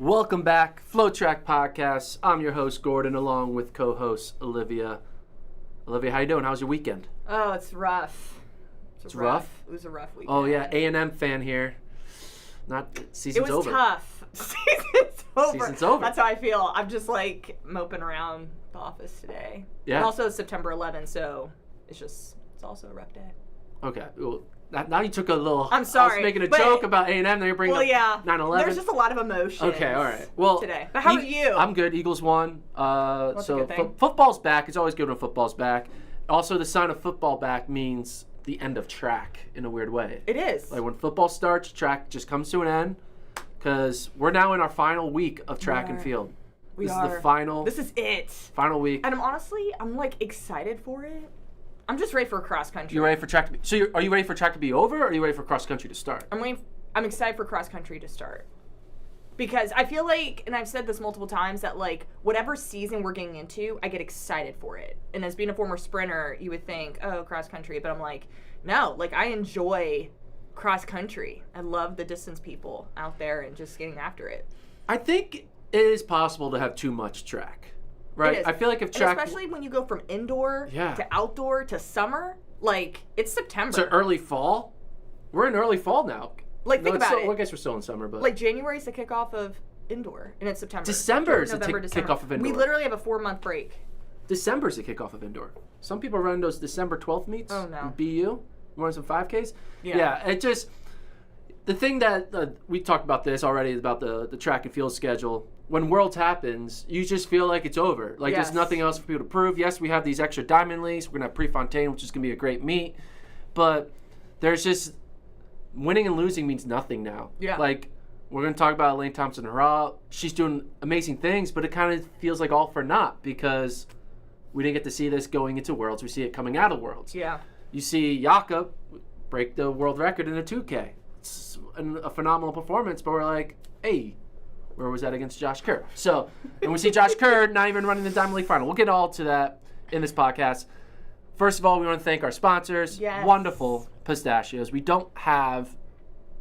Welcome back, FloTrack Podcast. I'm your host, Gordon, along with co-host Olivia. Olivia, how you doing? How's your weekend? Oh, it's rough. It's rough? It was a rough weekend. Oh, yeah, A&M fan here. Season's over. It was tough. Season's over. Season's over. That's how I feel. I'm just like moping around the office today. Yeah. And also it's September 11th, so it's also a rough day. Okay, well, now you took a little... I'm sorry. I was making a joke about A&M, then you're bringing up 9/11. There's just a lot of emotion. Okay, all right. Well, today. But how are you? I'm good. Eagles won. That's a good thing. Football's back. It's always good when football's back. Also, the sign of football back means the end of track in a weird way. It is. Like when football starts, track just comes to an end because we're now in our final week of track and field. This is the final. This is it. Final week. And I'm like excited for it. I'm just ready for cross country. You ready for track to be? So are you ready for track to be over, or are you ready for cross country to start? I'm excited for cross country to start. Because I feel like, and I've said this multiple times, that like whatever season we're getting into, I get excited for it. And as being a former sprinter, you would think, oh, cross country. But I'm like, no, like I enjoy cross country. I love the distance people out there and just getting after it. I think it is possible to have too much track. Right, I feel like if track, and especially when you go from indoor to outdoor to summer, like it's September. So early fall. We're in early fall now. Like think about it. Well, I guess we're still in summer, but like January is the kickoff of indoor, and it's September. December is the kickoff of indoor. We literally have a 4-month break. December is the kickoff of indoor. Some people run those December 12th meets. Oh no. BU, running some 5Ks. Yeah. It just the thing that we talked about this already about the track and field schedule. When Worlds happens, you just feel like it's over. Like there's nothing else for people to prove. Yes, we have these extra diamond leagues. We're gonna have Prefontaine, which is gonna be a great meet, but there's just winning and losing means nothing now. Yeah. Like we're gonna talk about Elaine Thompson-Herah. She's doing amazing things, but it kind of feels like all for naught because we didn't get to see this going into Worlds. We see it coming out of Worlds. Yeah. You see Jakob break the world record in a 2K. It's a phenomenal performance, but we're like, hey. Where was that against Josh Kerr? So, and we see Josh Kerr not even running the Diamond League final. We'll get all to that in this podcast. First of all, we want to thank our sponsors. Yes. Wonderful Pistachios. We don't have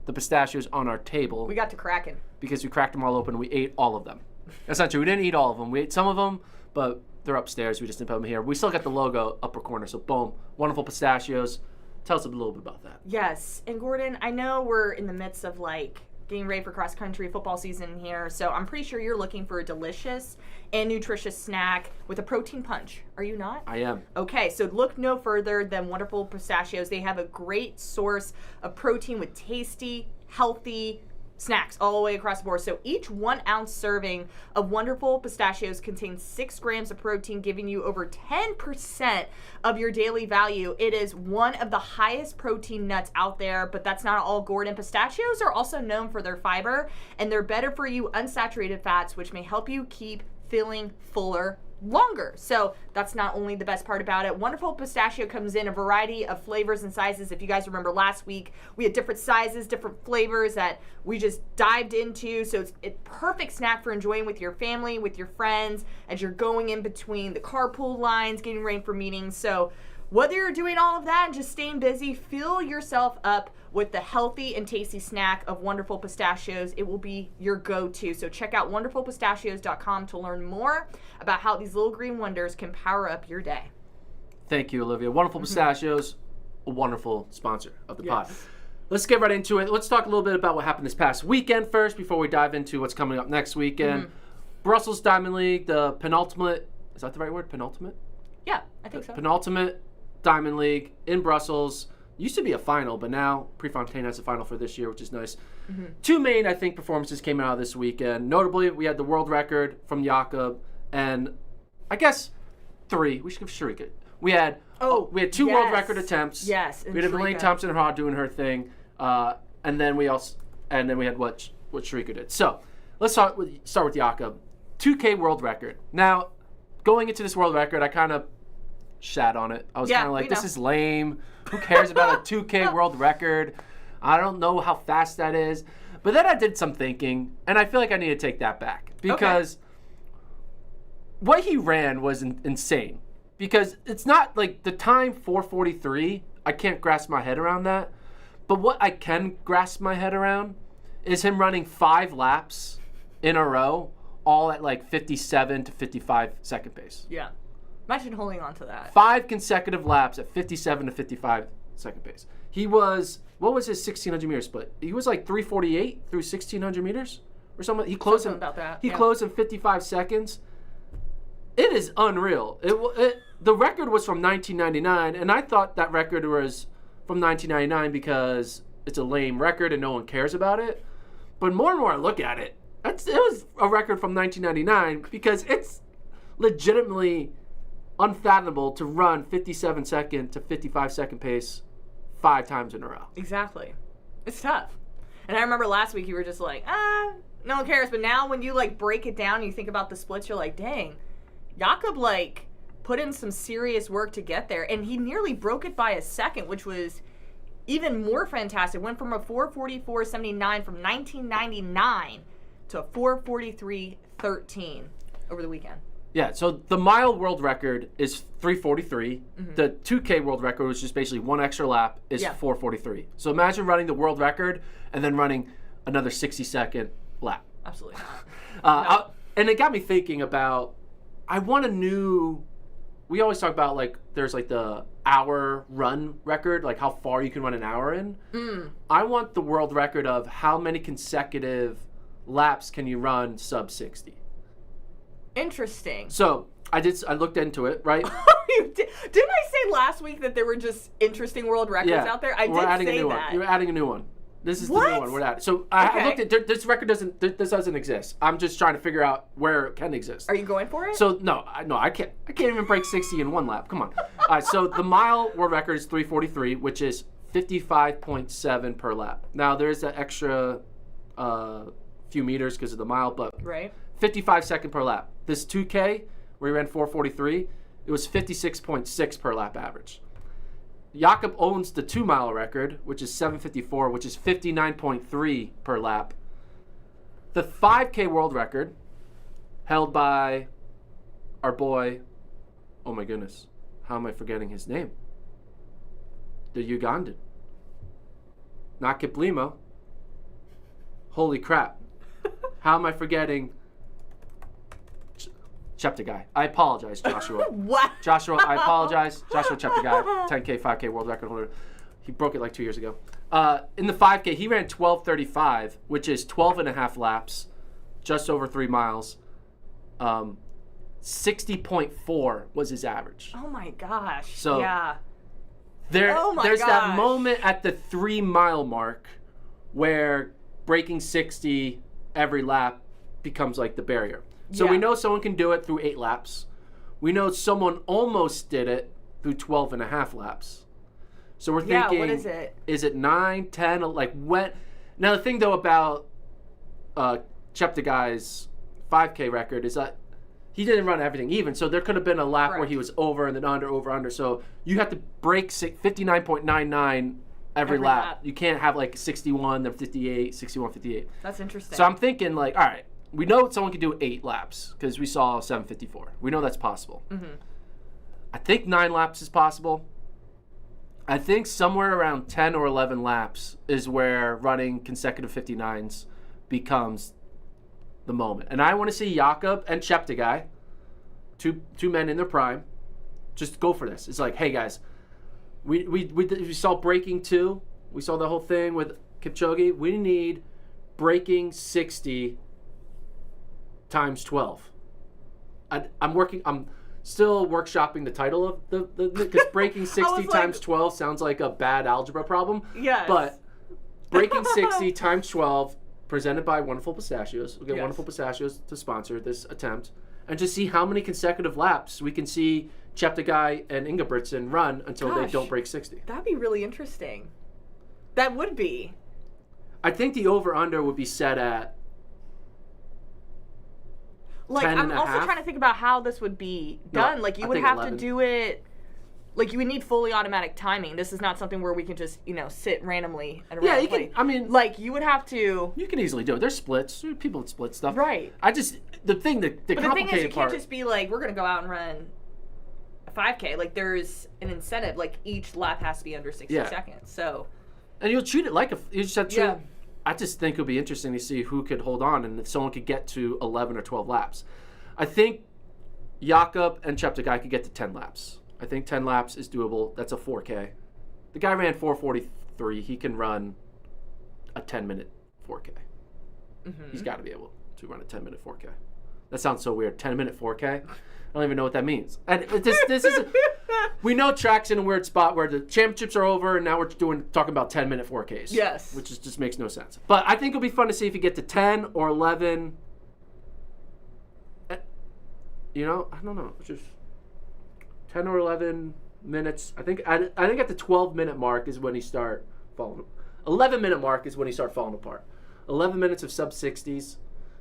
the pistachios on our table. We got to cracking. Because we cracked them all open. We ate all of them. That's not true. We didn't eat all of them. We ate some of them, but they're upstairs. We just didn't put them here. We still got the logo upper corner. So, boom. Wonderful Pistachios. Tell us a little bit about that. Yes. And, Gordon, I know we're in the midst of, like, getting ready for cross-country football season here, so I'm pretty sure you're looking for a delicious and nutritious snack with a protein punch. Are you not? I am. Okay, so look no further than Wonderful Pistachios. They have a great source of protein with tasty, healthy snacks all the way across the board. So each 1 ounce serving of Wonderful Pistachios contains 6 grams of protein, giving you over 10% of your daily value. It is one of the highest protein nuts out there, but that's not all, Gordon. Pistachios are also known for their fiber, and they're better for you unsaturated fats, which may help you keep feeling fuller longer. So that's not only the best part about it. Wonderful Pistachio comes in a variety of flavors and sizes. If you guys remember last week, we had different sizes, different flavors that we just dived into. So it's a perfect snack for enjoying with your family, with your friends, as you're going in between the carpool lines, getting ready for meetings. So whether you're doing all of that and just staying busy, fill yourself up with the healthy and tasty snack of Wonderful Pistachios. It will be your go-to. So check out wonderfulpistachios.com to learn more about how these little green wonders can power up your day. Thank you, Olivia. Wonderful Pistachios, a wonderful sponsor of the pod. Let's get right into it. Let's talk a little bit about what happened this past weekend first before we dive into what's coming up next weekend. Brussels Diamond League, the penultimate, is that the right word, penultimate? Yeah, I think so. Penultimate Diamond League in Brussels. Used to be a final, but now Prefontaine has a final for this year, which is nice. 2 main, I think, performances came out this weekend. Notably, we had the world record from Jakob, and I guess 3. We should give Sharika. We had 2 world record attempts. Yes, we had Elaine Thompson-Herah doing her thing, and then we had what Sharika did. So let's start with Jakob. 2K world record. Now, going into this world record, I kind of shat on it. I was kind of like, this is lame. Who cares about a 2K world record? I don't know how fast that is. But then I did some thinking, and I feel like I need to take that back. Because what he ran was insane. Because it's not like the time 4:43, I can't grasp my head around that. But what I can grasp my head around is him running 5 laps in a row, all at like 57 to 55 second pace. Yeah. Imagine holding on to that. 5 consecutive laps at 57 to 55 second pace. He was, what was his 1600 meter split? He was like 348 through 1600 meters or something. He closed Something about that. He closed in 55 seconds. It is unreal. The record was from 1999, and I thought that record was from 1999 because it's a lame record and no one cares about it. But more and more I look at it, it was a record from 1999 because it's legitimately unfathomable to run 57 second to 55 second pace 5 times in a row. Exactly. It's tough. And I remember last week you were just like, no one cares. But now when you like break it down and you think about the splits, you're like, dang, Jakob like put in some serious work to get there. And he nearly broke it by a second, which was even more fantastic. Went from a 4:44.79 from 1999 to a 4:43.13 over the weekend. Yeah, so the mile world record is 3:43. The 2K world record, which is basically one extra lap, is 4:43. So imagine running the world record and then running another 60-second lap. Absolutely not. No. And it got me thinking about, I want a new, we always talk about like, there's like the hour run record, like how far you can run an hour in. I want the world record of how many consecutive laps can you run sub 60. Interesting. So I looked into it, right? Didn't I say last week that there were just interesting world records out there? I did say that. You're adding a new one. This is What? the new one we're adding. So I looked at this record doesn't exist. I'm just trying to figure out where it can exist. Are you going for it? So no, I can't even break 60 in one lap. Come on. All right, so the mile world record is 3:43, which is 55.7 per lap. Now there's an extra few meters because of the mile, but right. 55 second per lap. This 2K, where he ran 4:43, it was 56.6 per lap average. Jakob owns the 2 mile record, which is 7:54, which is 59.3 per lap. The 5K world record, held by our boy, oh my goodness, how am I forgetting his name? The Ugandan. Not Kiplimo. Holy crap. How am I forgetting? Cheptegei. I apologize, Joshua. What? Joshua, I apologize. Joshua Cheptegei, 10K, 5K world record holder. He broke it like 2 years ago. In the 5K, he ran 12:35, which is 12 and a half laps, just over 3 miles. 60.4 was his average. Oh my gosh. So yeah. There's that moment at the 3 mile mark where breaking 60 every lap becomes like the barrier. So we know someone can do it through 8 laps. We know someone almost did it through 12 and a half laps. So we're thinking, what is it? Is it 9, 10, like when? Now the thing though about Cheptegei's 5K record is that he didn't run everything even. So there could have been a lap where he was over and then under, over, under. So you have to break 59.99 every lap. You can't have like 61, then 58, 61, 58. That's interesting. So I'm thinking like, all right, we know someone can do 8 laps because we saw 7:54. We know that's possible. I think 9 laps is possible. I think somewhere around 10 or 11 laps is where running consecutive 59s becomes the moment. And I want to see Jakob and Cheptegei, two men in their prime, just go for this. It's like, hey guys, we saw breaking 2. We saw the whole thing with Kipchoge. We need breaking 60 times 12. I'm still workshopping the title of the because breaking 60 times 12 sounds like a bad algebra problem. Yes. But breaking 60 times 12, presented by Wonderful Pistachios. We'll get Wonderful Pistachios to sponsor this attempt, and just see how many consecutive laps we can see Cheptegei and Ingebrigtsen run until they don't break 60. That'd be really interesting. That would be. I think the over-under would be set at like, I'm also trying to think about how this would be done. No, like, you I would think have 11. to do it. Like, you would need fully automatic timing. This is not something where we can just, sit randomly at a random can. I mean, like, you would have to. You can easily do it. There's splits. There's people that split stuff. Right. The thing But the thing is, you can't just be like, we're gonna go out and run a 5K. Like, there's an incentive. Like, each lap has to be under 60 seconds. So. And you'll treat it like you just have to. I just think it'll be interesting to see who could hold on and if someone could get to 11 or 12 laps. I think Jakob and Cheptegei could get to 10 laps. I think 10 laps is doable. That's a 4K. The guy ran 4:43. He can run a 10-minute 4K. He's got to be able to run a 10-minute 4K. That sounds so weird. 10-minute 4K? I don't even know what that means. And this is we know track's in a weird spot where the championships are over and now we're talking about 10-minute 4Ks. Yes. Which just makes no sense. But I think it'll be fun to see if you get to 10 or 11. You know, I don't know. Just 10 or 11 minutes. I think at the 12-minute mark is when he start falling. 11-minute mark is when he start falling apart. 11 minutes of sub-60s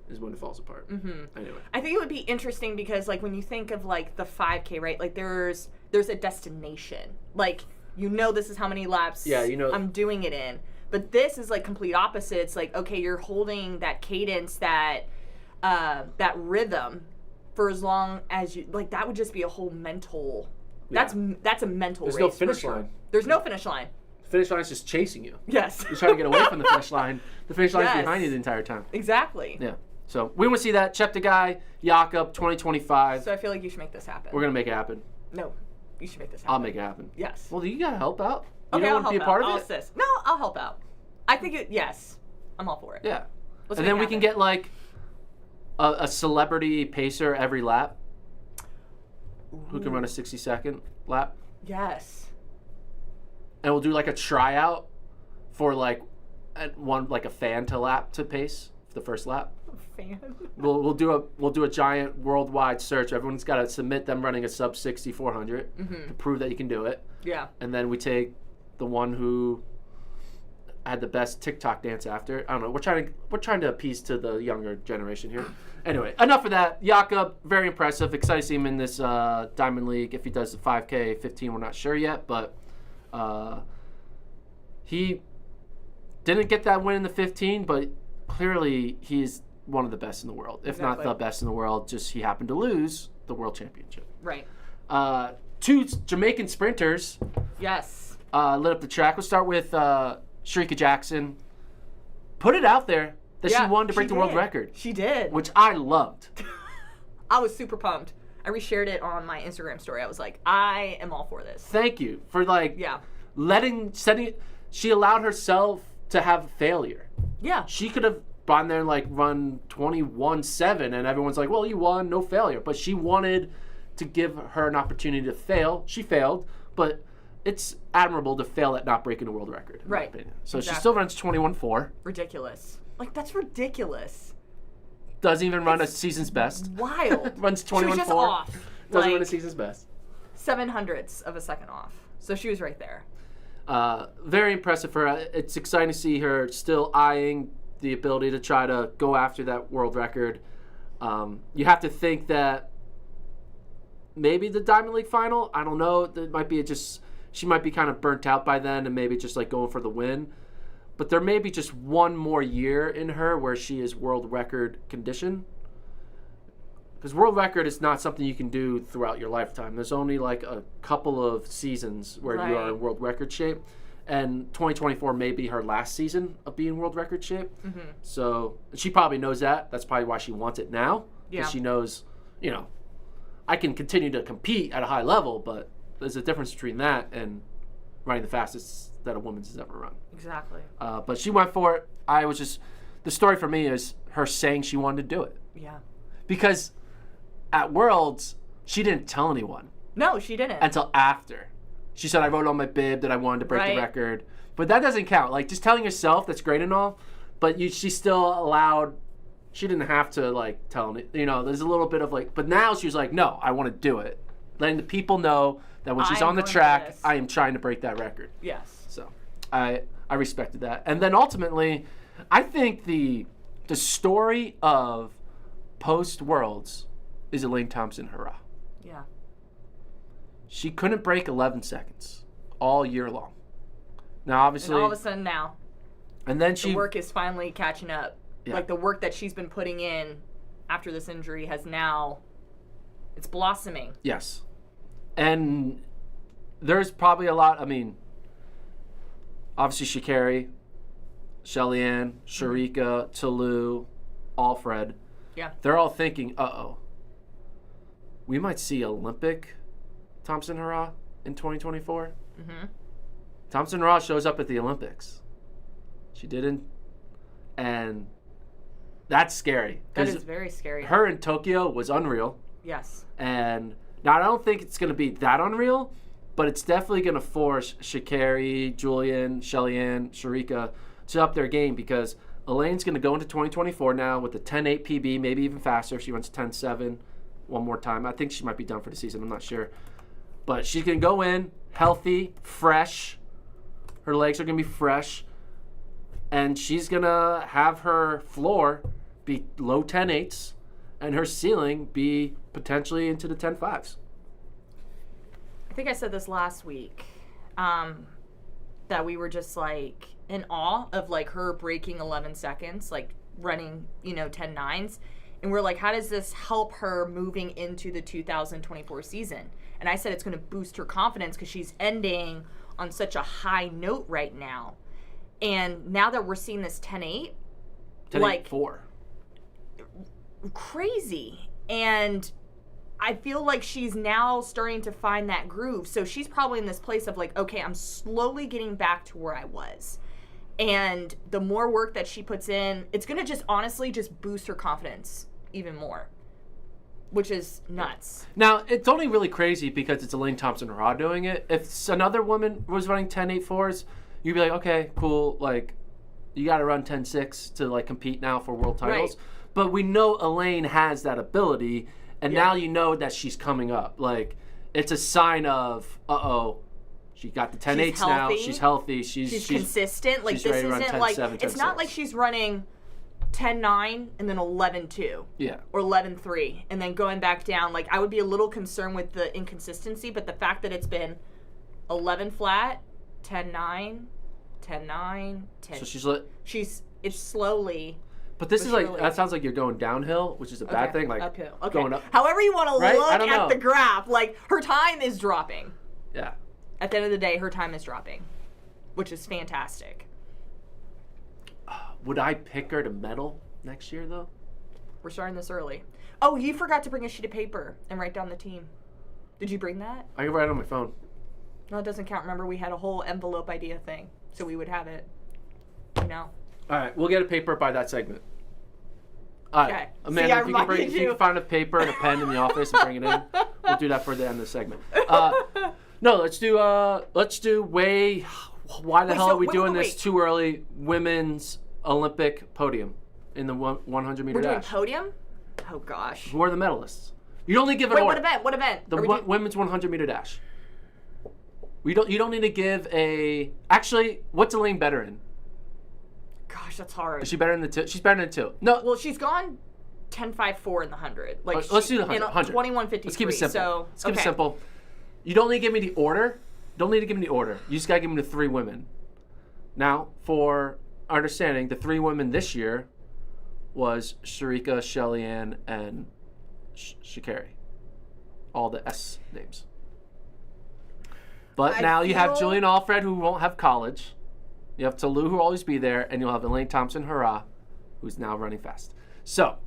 is when it falls apart. Anyway, I think it would be interesting because, like, when you think of like the 5K, right? Like, there's a destination. Like, you know, this is how many laps. Yeah, you know, I'm doing it in. But this is like complete opposite. It's like, okay, you're holding that cadence, that rhythm for as long as you like. That would just be a whole mental. That's a mental. There's race no finish sure. line. There's no finish line. The finish line is just chasing you. Yes. You're trying to get away from the finish line. The finish line's behind you the entire time. Exactly. Yeah. So we want to see that. Cheptegei, Jakob, 2025. So I feel like you should make this happen. We're gonna make it happen. No, you should make this happen. I'll make it happen. Yes. Well, you gotta help out. You Okay, don't I'll want to be a help part out. of I'll it. assist. No, I'll help out. I think yes, I'm all for it. Yeah. Let's and make then it we can happen. get like a celebrity pacer every lap who can run a 60-second lap. Yes. And we'll do like a tryout for like a fan to lap to pace for the first lap. Fan. We'll do a giant worldwide search. Everyone's got to submit them running a sub 60 400 to prove that you can do it. Yeah. And then we take the one who had the best TikTok dance after. I don't know. We're trying to appease to the younger generation here. Anyway, enough of that. Jakob, very impressive. Excited to see him in this Diamond League. If he does the 5K, 15, we're not sure yet, but he didn't get that win in the 15, but clearly he's one of the best in the world, if not the best in the world. Just he happened to lose the world championship. Right. 2 Jamaican sprinters Yes. lit up the track. We'll start with Shericka Jackson. Put it out there that she wanted to break the world record. She did. Which I loved. I was super pumped. I reshared it on my Instagram story. I was like, I am all for this. Thank you for Yeah. She allowed herself to have failure. Yeah. She could have gone there and like run 21-7 and everyone's like, well, you won, no failure. But she wanted to give her an opportunity to fail. She failed, but it's admirable to fail at not breaking a world record, in my opinion. So she still runs 21-4. Ridiculous. Like, that's ridiculous. Doesn't even run a season's best. Wild. Runs 21-4. She was just off. Doesn't run a season's best. 0.07 of a second off. So she was right there. Very impressive for her. It's exciting to see her still eyeing the ability to try to go after that world record. You have to think that maybe the Diamond League final, I don't know, that might be she might be kind of burnt out by then and maybe just like going for the win. But there may be just one more year in her where she is world record condition. Because world record is not something you can do throughout your lifetime. There's only like a couple of seasons where you are in world record shape. And 2024 may be her last season of being world record shape. Mm-hmm. So she probably knows that. That's probably why she wants it now. Because she knows, I can continue to compete at a high level, but there's a difference between that and running the fastest that a woman's has ever run. Exactly. But she went for it. The story for me is her saying she wanted to do it. Yeah. Because at Worlds, she didn't tell anyone. No, she didn't. Until after. She said, I wrote on my bib that I wanted to break the record. But that doesn't count. Like, just telling yourself, that's great and all, but she still allowed, she didn't have to, like, tell me. There's a little bit of, like, but now she was like, no, I want to do it. Letting the people know that when she's on the track, I am trying to break that record. Yes. So, I respected that. And then ultimately, I think the story of post-Worlds is Elaine Thompson-Herah. Yeah. She couldn't break 11 seconds all year long. Now, obviously... And all of a sudden now, and then the work is finally catching up. Yeah. Like, the work that she's been putting in after this injury has now... It's blossoming. Yes. And there's probably a lot... I mean, obviously Sha'Carri, Shelly-Ann, Sharika, Toulouse, Alfred. Yeah. They're all thinking, we might see Olympic Thompson Hurrah in 2024. Mm-hmm. Thompson Hurrah shows up at the Olympics. She didn't. And that's scary. That is very scary. Her in Tokyo was unreal. Yes. And now I don't think it's going to be that unreal, but it's definitely going to force Sha'Carri, Julian, Shelly-Ann, Sharika to up their game because Elaine's going to go into 2024 now with a 10.8 PB, maybe even faster if she runs 10.7 one more time. I think she might be done for the season. I'm not sure. But she's going to go in healthy, fresh. Her legs are going to be fresh. And she's going to have her floor be low 10.8s and her ceiling be potentially into the 10.5s. I think I said this last week, that we were just like in awe of like her breaking 11 seconds, like running, 10.9s. And we're like, how does this help her moving into the 2024 season? And I said it's going to boost her confidence because she's ending on such a high note right now. And now that we're seeing this 10.8, 10.8.4. Crazy. And I feel like she's now starting to find that groove. So she's probably in this place of like, okay, I'm slowly getting back to where I was. And the more work that she puts in, it's going to just honestly just boost her confidence even more, which is nuts. Now, it's only really crazy because it's Elaine Thompson-Hurrah doing it. If another woman was running 10.8.4s, you'd be like, okay, cool. Like, you got to run 10.6 to like compete now for world titles. Right. But we know Elaine has that ability, and now you know that she's coming up. Like, it's a sign of, she got the 10.8s now. She's healthy. She's consistent. Like, this isn't like, it's not like she's running 10.9 and then 11.2. Yeah. Or 11.3 and then going back down. Like, I would be a little concerned with the inconsistency, but the fact that it's been 11 flat, 10.9, 10.9, 10. So it's slowly. But this is like, that sounds like you're going downhill, which is a bad thing. Like, uphill. Okay. Going up. However you want to look at the graph, like, her time is dropping. Yeah. At the end of the day, her time is dropping, which is fantastic. Would I pick her to medal next year, though? We're starting this early. Oh, you forgot to bring a sheet of paper and write down the team. Did you bring that? I can write it on my phone. No, it doesn't count. Remember, we had a whole envelope idea thing, so we would have it. All right, we'll get a paper by that segment. All right, okay. Amanda, if you can find a paper and a pen in the office and bring it in, we'll do that for the end of the segment. No, let's do why the hell are we doing this too early? Women's Olympic podium in the 100 meter dash. We're doing podium? Oh gosh. Who are the medalists? You don't need to give an order. What event? The women's 100 meter dash. You don't need to give a. Actually, what's Elaine better in? Gosh, that's hard. Is she better in the two? She's better in the two. No. Well, she's gone 10.54 in the 100. Like, let's do the 100. 21.53. Let's keep it simple. So, let's keep it simple. You don't need to give me the order. Don't need to give me the order. You just got to give me the three women. Now, for our understanding, the three women this year was Sharika, Shelly-Ann, and Sha'Carri. All the S names. But now you have Julian Alfred, who won't have college. You have Toulouse, who will always be there. And you'll have Elaine Thompson-Hurrah, who's now running fast. So,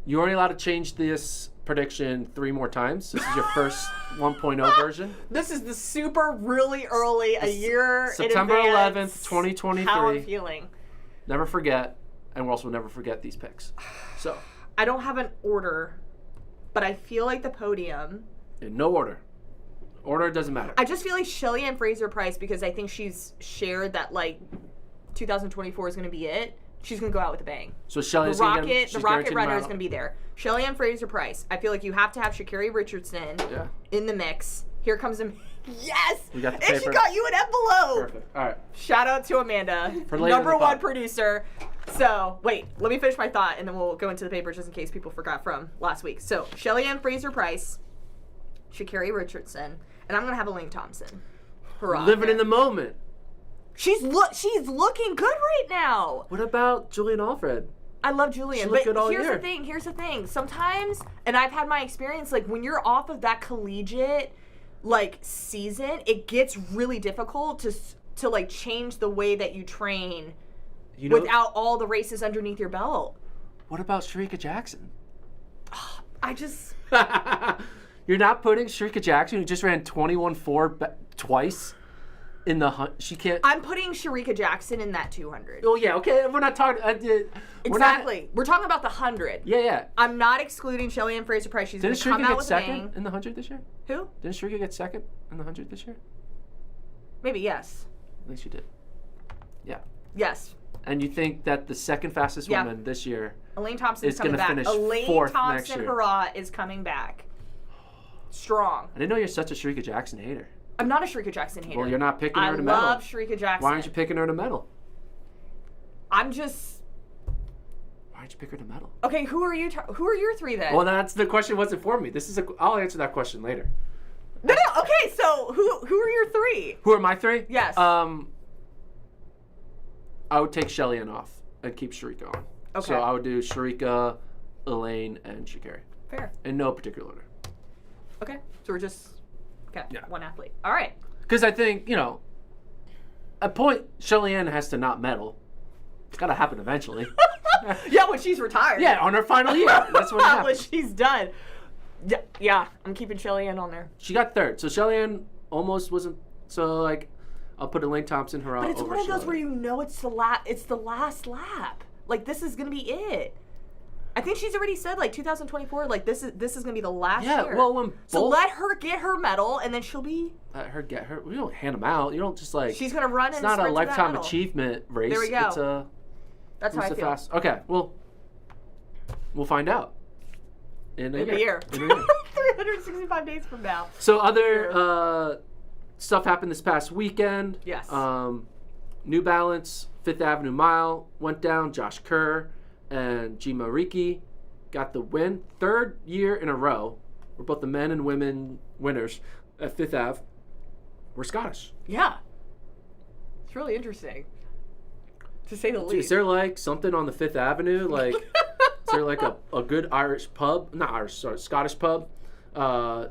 you're only allowed to change this prediction 3 more times. This is your first 1.0 version. This is the super really early, a year September in advance, 11th, 2023. How I'm feeling. Never forget, and we'll also never forget these picks. So, I don't have an order, but I feel like the podium. In no order. Order doesn't matter. I just feel like Shelly-Ann Fraser-Pryce, because I think she's shared that like 2024 is going to be it. She's going to go out with a bang. So Shelly-Ann's the Rocket Runner is going to be there. Shelly-Ann Fraser-Pryce. I feel like you have to have Sha'Carri Richardson in the mix. Here comes a yes. We got the and paper. She got you an envelope. Perfect. All right. Shout out to Amanda, number one producer. So wait, let me finish my thought, and then we'll go into the paper just in case people forgot from last week. So Shelly-Ann Fraser-Pryce, Sha'Carri Richardson, and I'm going to have Elaine Thompson. Hurrah. Living in the moment. She's looking good right now. What about Julian Alfred? I love Julian, but here's the thing. Sometimes, and I've had my experience, like when you're off of that collegiate like season, it gets really difficult to to like change the way that you train You know, without all the races underneath your belt. what about Sharika Jackson? I just You're not putting Sharika Jackson, who just ran 21.4 twice, in the she can't. I'm putting Sharika Jackson in that 200. Oh yeah, okay. We're not talking. Exactly. We're talking about the 100. Yeah. I'm not excluding Shelly-Ann Fraser-Price. She's going Didn't to come Sharika out get with a second bang. in the 100 this year? Who? Didn't Sharika get second in the 100 this year? Maybe yes. I think she did. Yeah. Yes. And you think that the second fastest Yeah. woman this year Elaine Thompson is is coming gonna back. finish Elaine fourth next Thompson year? Hurrah is coming back. Strong. I didn't know you're such a Sharika Jackson hater. I'm not a Sharika Jackson hater. Well, you're not picking her I to medal. love Sharika Jackson. Why aren't you picking her to medal? I'm just Why aren't you pick her to medal? okay. Who are you? Who are your three then? Well, that's the question. Wasn't for me. I'll answer that question later. No. Okay. So who are your three? Who are my three? Yes. I would take Shelly-Ann off and keep Sharika on. Okay. So I would do Sharika, Elaine, and Sha'Carri. Fair. In no particular order. Okay. So we're just Yeah. one athlete. All right. Because I think, at point, Shelly-Ann has to not medal. It's got to happen eventually. Yeah, when she's retired. Yeah, on her final year. That's what when happens. she's done. Yeah, I'm keeping Shelly-Ann on there. She got third. So Shelly-Ann almost wasn't. So, I'll put Elaine Thompson, her But it's over one of those Shelly-Ann. where you know it's the last lap. Like, this is going to be it. I think she's already said, 2024, this is going to be the last year. Yeah, well, when So let her get her medal, and then she'll be... Let her get her. We don't hand them out. You don't just She's going to run It's and not a sprint to that lifetime medal. achievement race. There we go. It's a. That's how I who's the feel. Okay, well, we'll find out. In a year. In a year. 365 days from now. So other stuff happened this past weekend. Yes. New Balance, Fifth Avenue Mile went down. Josh Kerr and Jima Riki got the win. Third year in a row where both the men and women winners at Fifth Ave were Scottish. Yeah. It's really interesting, to say the least. Is there something on the Fifth Avenue? Is there a good Irish pub? Not Irish, sorry, Scottish pub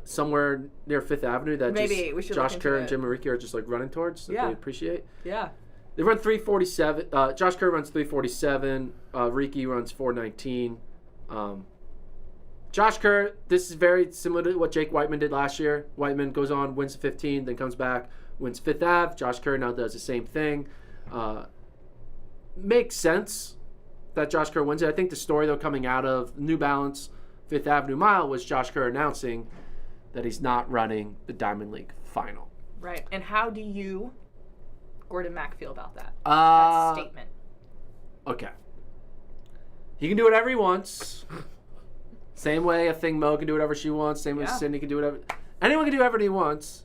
somewhere near Fifth Avenue that Maybe we should Josh look Kerr into and Jim Mariki are just running towards that Yeah. they appreciate? Yeah. They run 3:47. Josh Kerr runs 3:47. Riki runs 4:19. Josh Kerr, this is very similar to what Jake Whiteman did last year. Whiteman goes on, wins the 15, then comes back, wins Fifth Ave. Josh Kerr now does the same thing. Makes sense that Josh Kerr wins it. I think the story, though, coming out of New Balance Fifth Avenue Mile was Josh Kerr announcing that he's not running the Diamond League final. Right. And how do you, Gordon Mack, feel about that? That Statement. Okay. He can do whatever he wants. Same way I think Mo can do whatever she wants. Same way Cindy can do whatever. Anyone can do whatever he wants.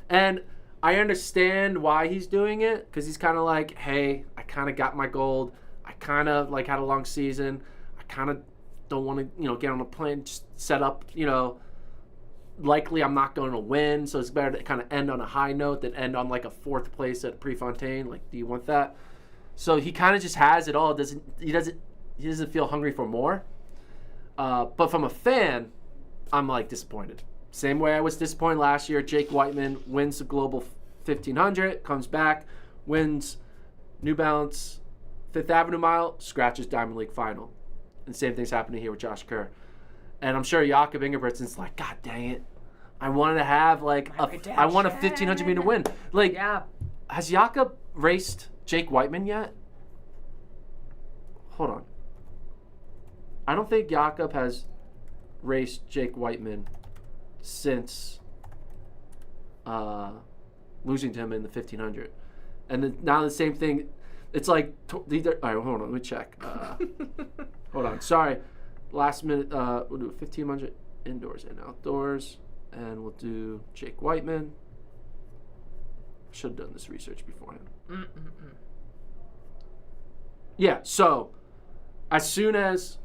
And I understand why he's doing it, because he's kind of hey, I kind of got my gold. I kind of had a long season. I kind of don't want to, get on a plane, just set up, likely I'm not going to win, so it's better to kind of end on a high note than end on a fourth place at Prefontaine. Do you want that? So he kind of just has it all. He doesn't feel hungry for more. But from a fan, I'm disappointed. Same way I was disappointed last year. Jake Whiteman wins the Global 1500, comes back, wins New Balance Fifth Avenue Mile, scratches Diamond League final. And same thing's happening here with Josh Kerr. And I'm sure Jakob Ingebrigtsen's God dang it. I wanted to have I want a 1500 meter win. Has Jakob raced Jake Whiteman yet? Hold on. I don't think Jakob has raced Jake Whiteman since losing to him in the 1500. And then now the same thing. It's all right, hold on, let me check. Hold on, sorry. Last minute, we'll do 1500 indoors and outdoors. And we'll do Jake Whiteman. Should have done this research beforehand. Yeah, so as soon as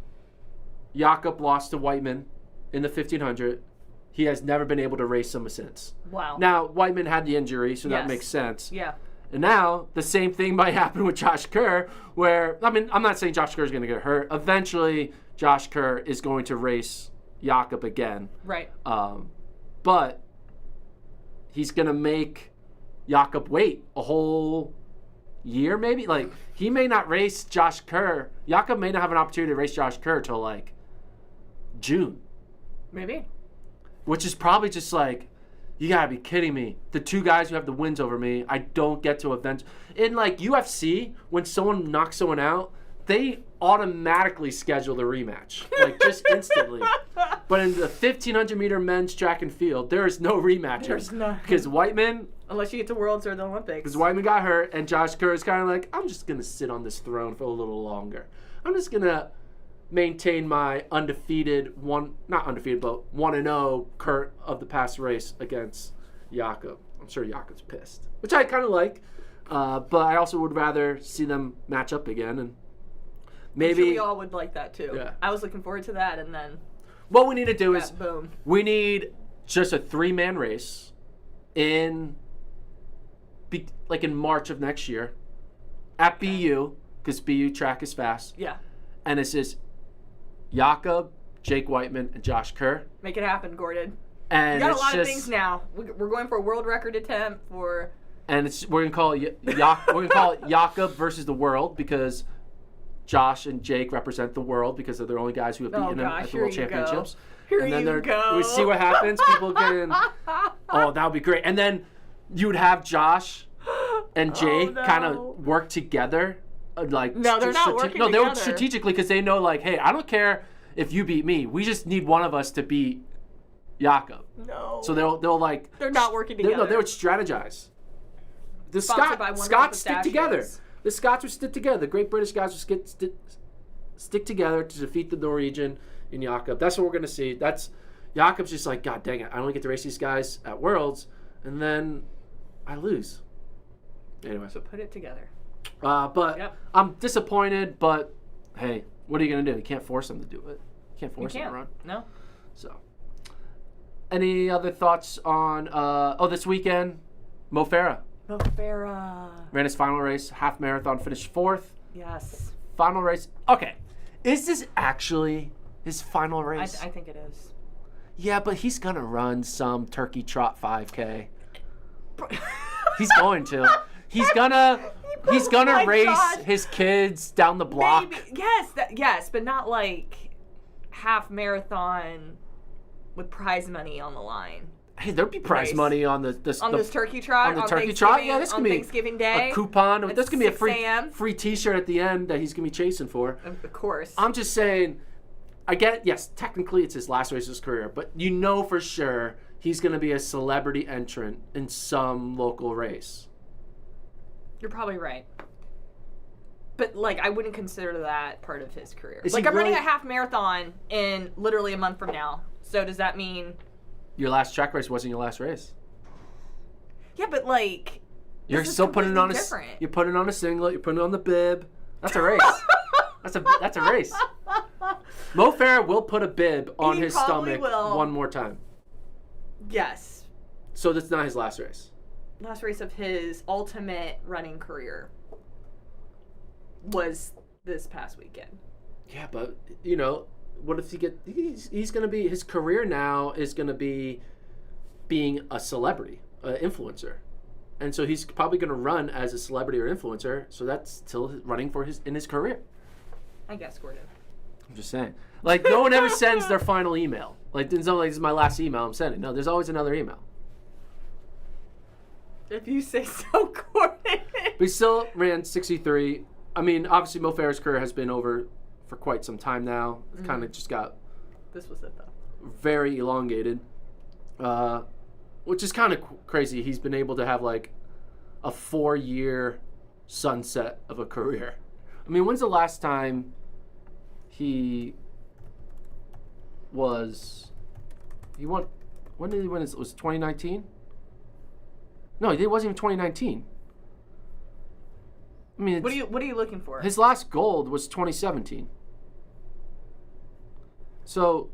Jakob lost to Whiteman in the 1500, he has never been able to race him since. Wow. Now, Whiteman had the injury, so that Yes. makes sense. Yeah. And now, the same thing might happen with Josh Kerr, where, I'm not saying Josh Kerr is going to get hurt. Eventually, Josh Kerr is going to race Jakob again. Right. But he's going to make Jakob wait a whole year maybe. Like, he may not race Josh Kerr. Jakob may not have an opportunity to race Josh Kerr till like June. Maybe. Which is probably just like, you gotta be kidding me. The two guys who have the wins over me, I don't get to avenge. In like UFC, when someone knocks someone out, they automatically schedule the rematch, like just instantly. But in the 1500 meter men's track and field, there is no rematchers. There's none. Because Whiteman, Unless you get to Worlds or the Olympics. because Whiteman got hurt, and Josh Kerr is kind of like, I'm just gonna sit on this throne for a little longer. I'm just gonna maintain my undefeated not undefeated, but 1-0 Kurt of the past race against Jakob. I'm sure Jakob's pissed, which I kind of like, but I also would rather see them match up again, and maybe I'm sure we all would like that too. Yeah. I was looking forward to that, and then what we need to do is boom. we need just a 3-man race in March of next year at BU, because BU track is fast, Yeah. and it's just Jakob, Jake Whiteman, and Josh Kerr. Make it happen, Gordon. And We got a it's lot just, of things now. We're going for a world record attempt for. and we're gonna call it Jakob versus the world, because Josh and Jake represent the world because they're the only guys who have beaten him at the World Championships. Here And then you go. we see what happens. People can. Oh, that would be great. And then you would have Josh and Jake no. kind of work together. Like, No, they're not working No, they would together. strategically, because they know, like, hey, I don't care if you beat me. We just need one of us to beat Jakob. No. So they'll like. They're not working together. No, they would strategize. The Sponsored by Wonderful Scots stick together. Pistachios. The Scots would stick together. The Great British guys would stick together to defeat the Norwegian in Jakob. That's what we're gonna see. Jakob's just like, God dang it, I only get to race these guys at Worlds, and then I lose. Anyway, So put it together. but Yep. I'm disappointed. But hey, what are you gonna do? You can't force them to do it. You can't force them to run. No. So, any other thoughts on this weekend? Mo Farah No, Farah. ran his final race, half marathon, finished 4th. Yes. Final race. Okay, is this actually his final race? I think it is. Yeah, but he's gonna run some turkey trot 5K. He's going to. He's gonna my race God. his kids down the block. Maybe. Yes, but not like half marathon with prize money on the line. Hey, there'd be prize Race. money on On this turkey trot? on the turkey trot. Yeah, this on could be Thanksgiving Day? a coupon. at That's gonna be a 6 a.m.? free T-shirt at the end that he's gonna be chasing for. Of course. I'm just saying, I get it. Yes, technically it's his last race of his career, but you know for sure he's going to be a celebrity entrant in some local race. You're probably right. But, like, I wouldn't consider that part of his career. Is Like, he I'm running a really- half marathon in literally a month from now. So does that mean... Your last track race wasn't your last race. Yeah, but, like... You're this is still putting it on completely different. You're putting it on a singlet. You're putting it on the bib. That's a race. That's a race. Mo Farah will put a bib on He his probably stomach will. one more time. Yes. So that's not his last race. Last race of his ultimate running career was this past weekend. Yeah, but you know, what if he's going to be, his career now is going to be being a celebrity, an influencer. And so he's probably going to run as a celebrity or influencer, so that's still running in his career. I guess, Gordon. I'm just saying. Like, no one ever sends their final email. Like, there's no, like, this is my last email I'm sending. No, there's always another email. If you say so, Gordon. But he still ran 63. I mean, obviously, Mo Farah's career has been over for quite some time now. It kind of just got This was it, though. very elongated, which is kind of crazy. He's been able to have, like, a 4-year sunset of a career. I mean, when's the last time he won? When did he win? Was it 2019? No, it wasn't even 2019. I mean, What are you looking for? his last gold was 2017. So,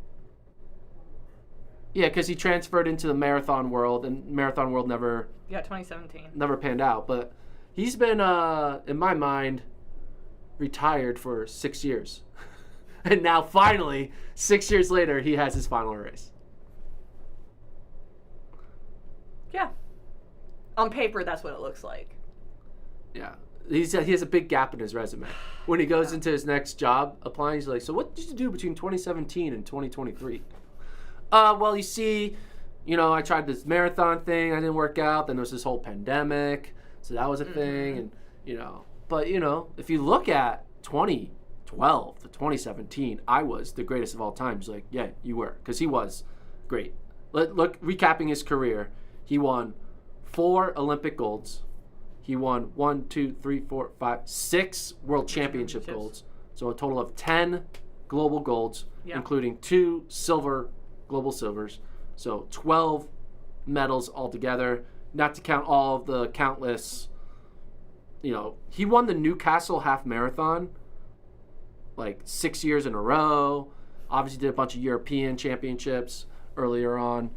yeah, because he transferred into the marathon world, and marathon world never 2017. panned out. But he's been, in my mind, retired for 6 years. And now, finally, 6 years later, he has his final race. Yeah. On paper, that's what it looks like. Yeah. He has a big gap in his resume. When he goes into his next job applying, he's like, so what did you do between 2017 and 2023? Well, you see, I tried this marathon thing. I didn't work out. Then there was this whole pandemic. So that was a thing. And, but, if you look at 2012 to 2017, I was the greatest of all time. He's like, yeah, you were. Because he was great. Look, recapping his career, he won 4 Olympic golds. He won 6 World Championship golds. So a total of 10 global golds, including 2 global silvers. So 12 medals altogether, not to count all of the countless, he won the Newcastle half marathon like 6 years in a row. Obviously did a bunch of European championships earlier on.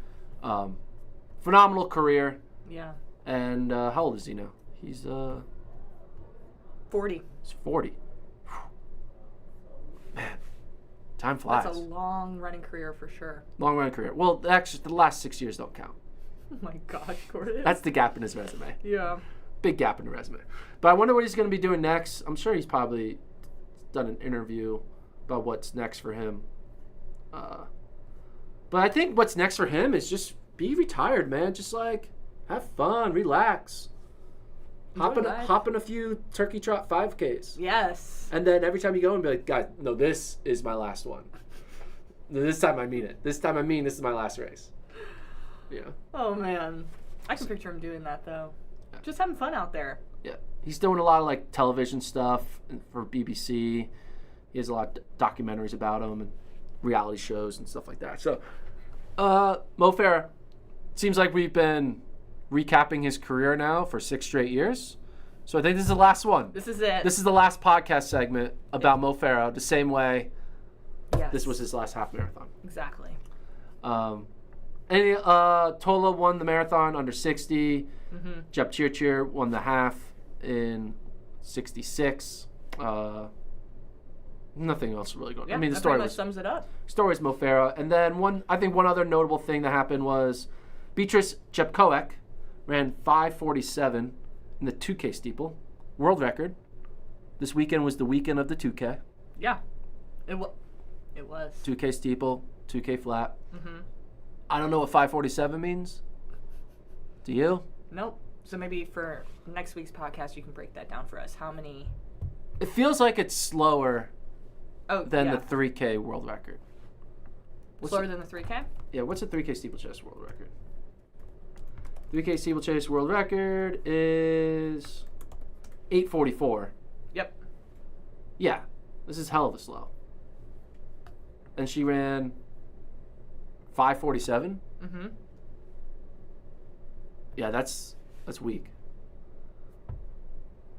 Phenomenal career. Yeah. And how old is he now? He's 40. He's 40. Man, time flies. That's a long running career for sure. Long running career. Well, actually, the last 6 years don't count. Oh my gosh, Gordon. That's the gap in his resume. Yeah. Big gap in the resume. But I wonder what he's going to be doing next. I'm sure he's probably done an interview about what's next for him. But I think what's next for him is just be retired, man. Just like have fun, relax. Hop in a few turkey trot 5Ks. Yes. And then every time you go and be like, guys, no, this is my last one. This time I mean it. This time I mean this is my last race. Yeah. Oh, man. I can picture him doing that, though. Yeah. Just having fun out there. Yeah. He's doing a lot of, television stuff for BBC. He has a lot of documentaries about him and reality shows and stuff like that. So, Mo Farah, seems like we've been recapping his career now for 6 straight years. So I think this is the last one. This is it. This is the last podcast segment about Mo Farah, the same way this was his last half marathon. Exactly. Tola won the marathon under 60. Mm-hmm. Jepchirchir won the half in 66. Nothing else really going on. Yeah, I mean, the that story pretty much sums it up. Story is Mo Farah. And then one other notable thing that happened was Beatrice Jepkoech ran 5:47 in the 2K steeple, world record. This weekend was the weekend of the 2K. Yeah, it was. 2K steeple, 2K flat. Mm-hmm. I don't know what 5:47 means. Do you? Nope. So maybe for next week's podcast, you can break that down for us. How many? It feels like it's slower than the the 3K world record. Slower than the 3K? Yeah, what's the 3K steeplechase world record? 3K steeplechase world record is 8:44. Yep. Yeah, this is hell of a slow. And she ran 5:47. Mm-hmm. Yeah, that's weak.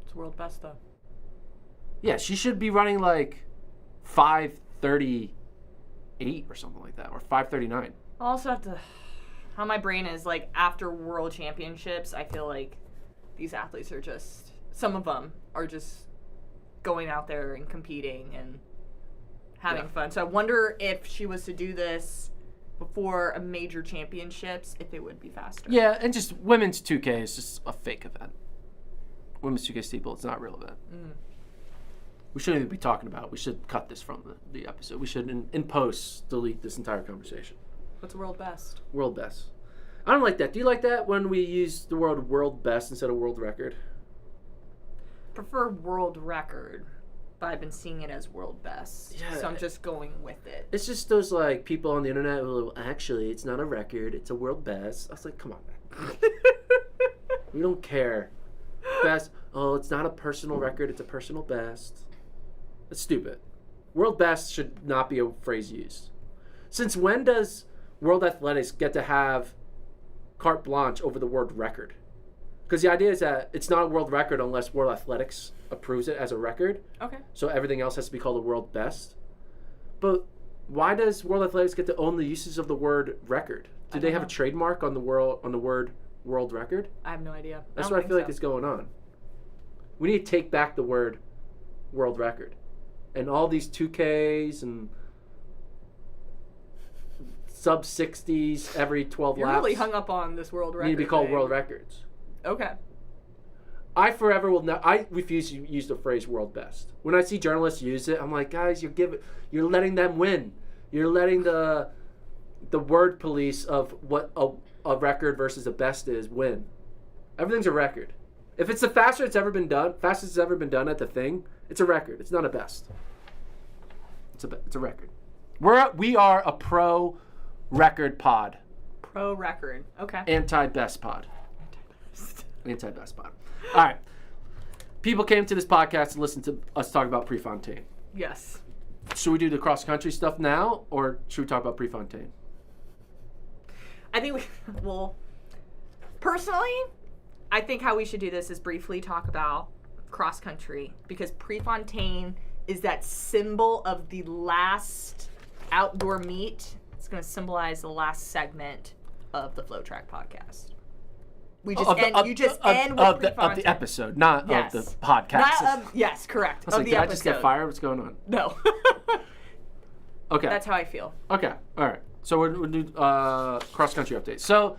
It's world best though. Yeah, she should be running like 5:38 or something like that, or 5:39. I'll also have to. How my brain is like after world championships, I feel like these athletes are just. Some of them are just going out there and competing and having fun. So I wonder if she was to do this before a major championships, if it would be faster. Yeah, and just women's 2K is just a fake event. Women's 2K steeple, it's not a real event. Mm. We shouldn't even be talking about it. We should cut this from the episode. We should, in post, delete this entire conversation. What's world best? World best. I don't like that. Do you like that when we use the word world best instead of world record? Prefer world record, but I've been seeing it as world best. Yeah. So I'm just going with it. It's just those people on the internet who are like, actually, it's not a record, it's a world best. I was like, come on, man. We don't care. Best. Oh, it's not a personal record, it's a personal best. That's stupid. World best should not be a phrase used. Since when does World Athletics get to have carte blanche over the word record? Because the idea is that it's not a world record unless World Athletics approves it as a record. Okay. So everything else has to be called a world best. But why does World Athletics get to own the uses of the word record? Do they have a trademark on the word world record? I have no idea. That's what I feel like is going on. We need to take back the word world record. And all these 2Ks and sub 60s every 12 You're laps. really hung up on this world record. Need to be called world records. Okay. I forever will not. I refuse to use the phrase "world best." When I see journalists use it, I'm like, guys, you're letting them win. You're letting the word police of what a record versus a best is win. Everything's a record. If it's the fastest it's ever been done at the thing, it's a record. It's not a best. It's a record. We are a pro record pod. Pro record. Okay. Anti-best pod. Anti-best pod. All right. People came to this podcast to listen to us talk about Prefontaine. Yes. Should we do the cross-country stuff now, or should we talk about Prefontaine? I think personally, I think how we should do this is briefly talk about cross-country, because Prefontaine is that symbol of the last outdoor meet. It's going to symbolize the last segment of the FloTrack podcast. We just end with Prefontaine. Of the episode, not of the podcast. Yes, correct. I was like, did I just get fired? What's going on? No. Okay. That's how I feel. Okay. All right. So we'll do cross-country updates. So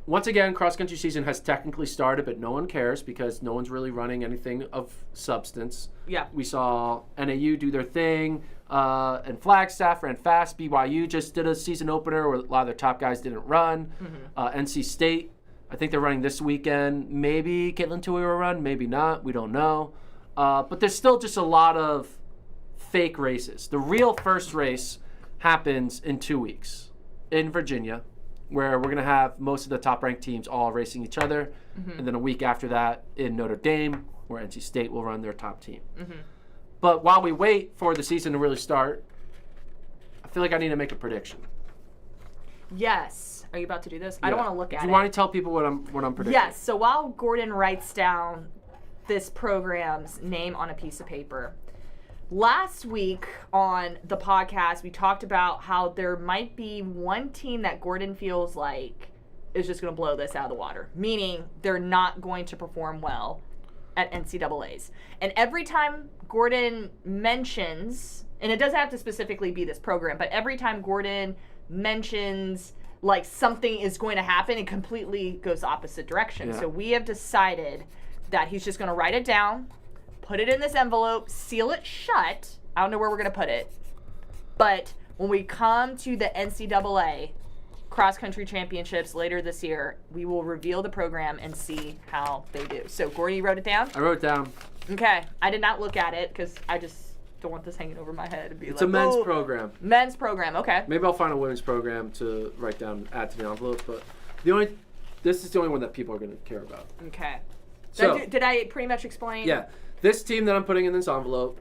once again, cross-country season has technically started, but no one cares because no one's really running anything of substance. Yeah. We saw NAU do their thing, and Flagstaff ran fast. BYU just did a season opener where a lot of their top guys didn't run. Mm-hmm. NC State, I think they're running this weekend. Maybe Caitlin Tui will run, maybe not. We don't know. But there's still just a lot of fake races. The real first race happens in 2 weeks in Virginia, where we're going to have most of the top-ranked teams all racing each other. Mm-hmm. And then a week after that in Notre Dame, where NC State will run their top team. Mm-hmm. But while we wait for the season to really start, I feel like I need to make a prediction. Yes. Are you about to do this? Yeah. I don't want to look at it. Do you want to tell people what I'm predicting? Yes. So while Gordon writes down this program's name on a piece of paper, last week on the podcast, we talked about how there might be one team that Gordon feels like is just going to blow this out of the water, meaning they're not going to perform well at NCAAs. And every time Gordon mentions, and it doesn't have to specifically be this program, but every time Gordon mentions like something is going to happen, it completely goes the opposite direction. Yeah. So we have decided that he's just going to write it down, put it in this envelope, seal it shut. I don't know where we're going to put it. But when we come to the NCAA cross-country championships later this year, we will reveal the program and see how they do. So, Gordy, you wrote it down? I wrote it down. Okay. I did not look at it because I just don't want this hanging over my head and be it's a men's program. Men's program, okay. Maybe I'll find a women's program to write down, add to the envelope, but this is the only one that people are going to care about. Okay. So, did I pretty much explain? Yeah. This team that I'm putting in this envelope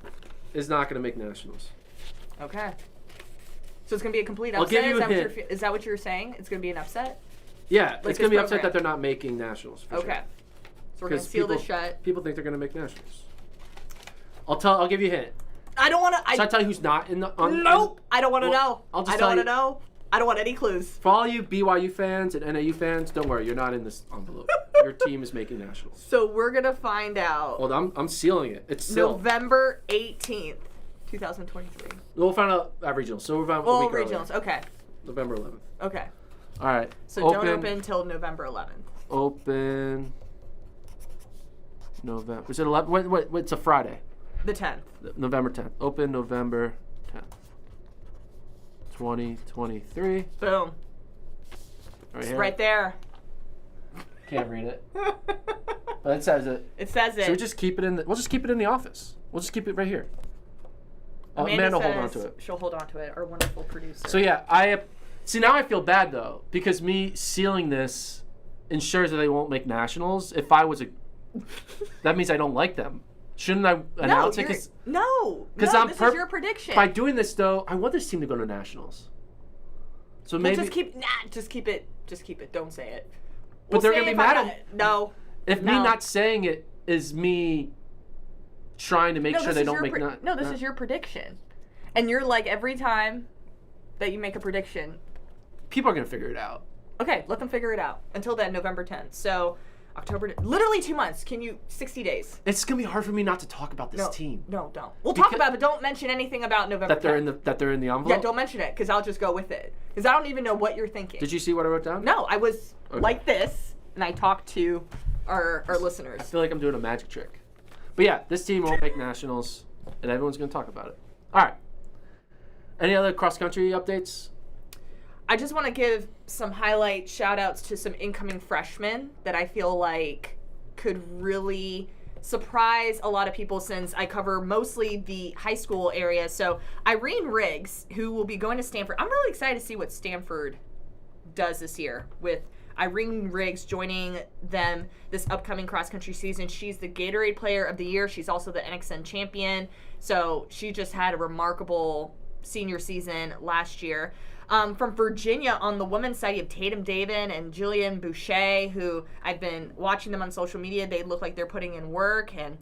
is not going to make nationals. Okay. So it's going to be a complete upset? I'll give you a hint. Is that what you're saying? It's going to be an upset? Yeah, it's going to be upset that they're not making nationals. For okay. Sure. So we're going to seal this shut. People think they're going to make nationals. I'll give you a hint. I don't want to. Should I tell you who's not in the? Nope. I don't want to know. I'll just I don't want to know. I don't want any clues. For all you BYU fans and NAU fans, don't worry, you're not in this envelope. Your team is making nationals. So we're gonna find out. Well, I'm sealing it. It's sealed. November 18th, 2023. We'll find out at regionals. So we're about a week regionals. Earlier. Okay. November 11th. Okay. All right. So don't open until November 11th. Open. November. Was it 11? What's a Friday? The 10th. November 10th. Open November 10th. 2023. Boom. Right here. Right there. Can't read it. But it says it. It says it. So we'll just keep it in the office. We'll just keep it right here. Amanda will hold on to it. She'll hold on to it, our wonderful producer. So yeah, see now I feel bad though, because me sealing this ensures that they won't make nationals. If I was that means I don't like them. Shouldn't I announce it? This is your prediction. By doing this, though, I want this team to go to nationals. So maybe just keep it. Just keep it. Don't say it. But they're gonna be mad at it. No. If me not saying it is me trying to make sure they don't make this is your prediction, and you're like every time that you make a prediction, people are gonna figure it out. Okay, let them figure it out. Until then, November 10th. So. October, literally 2 months. 60 days. It's gonna be hard for me not to talk about this team. No, don't. We'll talk about it, but don't mention anything about November. That they're in the envelope. Yeah, don't mention it because I'll just go with it because I don't even know what you're thinking. Did you see what I wrote down? No, I was like this, and I talked to our I listeners. feel like I'm doing a magic trick. But yeah, this team won't make nationals, and everyone's going to talk about it. All right. Any other cross-country updates? I just want to give some highlight shout-outs to some incoming freshmen that I feel like could really surprise a lot of people since I cover mostly the high school area. So Irene Riggs, who will be going to Stanford. I'm really excited to see what Stanford does this year with Irene Riggs joining them this upcoming cross-country season. She's the Gatorade Player of the Year. She's also the NXN champion. So she just had a remarkable senior season last year. From Virginia, on the women's side, you have Tatum Davin and Jillian Boucher, who I've been watching them on social media. They look like they're putting in work. And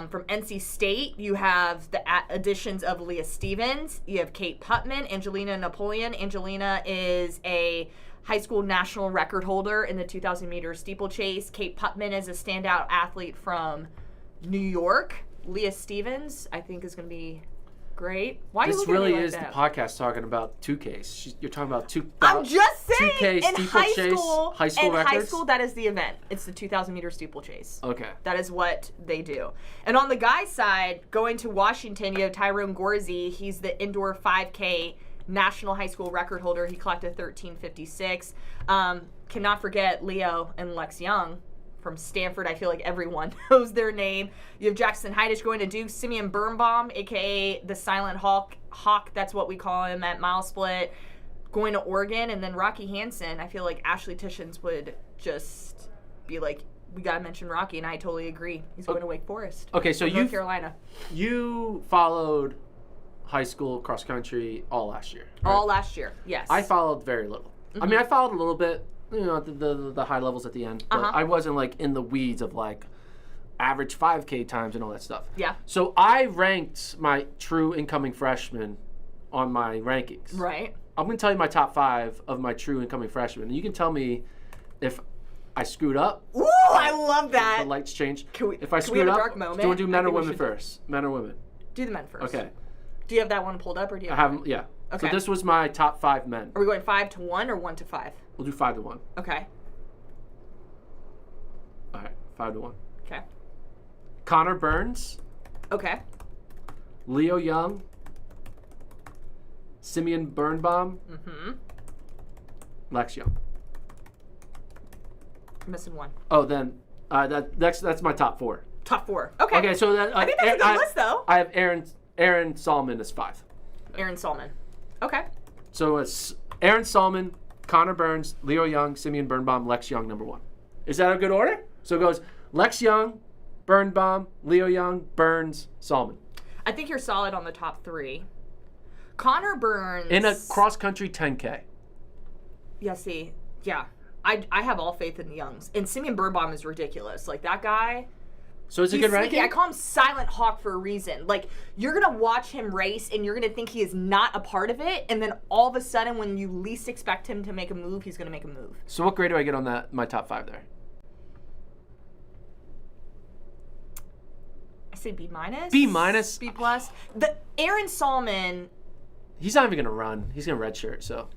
from NC State, you have the additions of Leah Stevens. You have Kate Putman, Angelina Napoleon. Angelina is a high school national record holder in the 2,000-meter steeplechase. Kate Putman is a standout athlete from New York. Leah Stevens, I think, is going to be great. Why are you This looking at really me like is that? the podcast talking about 2Ks. You're talking about 2. I'm just saying, 2K in steeplechase, high school in high records? school, that is the event. It's the 2,000-meter steeplechase. Okay. That is what they do. And on the guys' side, going to Washington, you have Tyrone Gorsey. He's the indoor 5K national high school record holder. He clocked a 13:56. Cannot forget Leo and Lex Young from Stanford. I feel like everyone knows their name. You have Jackson Heidish going to Duke. Simeon Birnbaum, a.k.a. the Silent Hawk, that's what we call him at mile split, going to Oregon. And then Rocky Hansen, I feel like Ashley Tishins would just be like, we got to mention Rocky, and I totally agree. He's going to Wake Forest. Okay, so North Carolina. You followed high school cross country all last year. Right? All last year, yes. I followed very little. I mean, I followed a little bit, the high levels at the end, but I wasn't like in the weeds of like average 5K times and all that stuff. Yeah. So I ranked my true incoming freshmen on my rankings. Right. I'm going to tell you my top 5 of my true incoming freshmen. And you can tell me if I screwed up. Ooh, I love that. The lights change. Can we if I have screwed a up, dark moment? do you want to do men I or think we women should first? Men or women? do the men first. Okay. Do you have that one pulled up, or do you I have have, yeah. Okay. So this was my top 5 men. Are we going 5 to 1 or 1 to 5? We'll do 5 to 1. Okay. All right, 5 to 1. Okay. Connor Burns, Okay. Leo Young, Simeon Birnbaum, Lex Young. Missing one. Oh, then that's my top 4. Top 4. Okay. Okay, so that, I think that's a good list, though. I have Aaron Solomon as 5. Aaron Solomon. Okay. So it's Aaron Solomon, Connor Burns, Leo Young, Simeon Birnbaum, Lex Young, number 1. Is that a good order? So it goes Lex Young, Birnbaum, Leo Young, Burns, Solomon. I think you're solid on the top 3. Connor Burns. In a cross-country 10K. Yeah, see. Yeah. I have all faith in the Youngs. And Simeon Birnbaum is ridiculous. Like, that guy. So is it He's good ranking? sneaky. I call him Silent Hawk for a reason. Like, you're going to watch him race, and you're going to think he is not a part of it, and then all of a sudden, when you least expect him to make a move, he's going to make a move. So what grade do I get on that? My top 5 there? I say B minus. B minus? B plus. The Aaron Solomon. He's not even going to run. He's going to redshirt, so.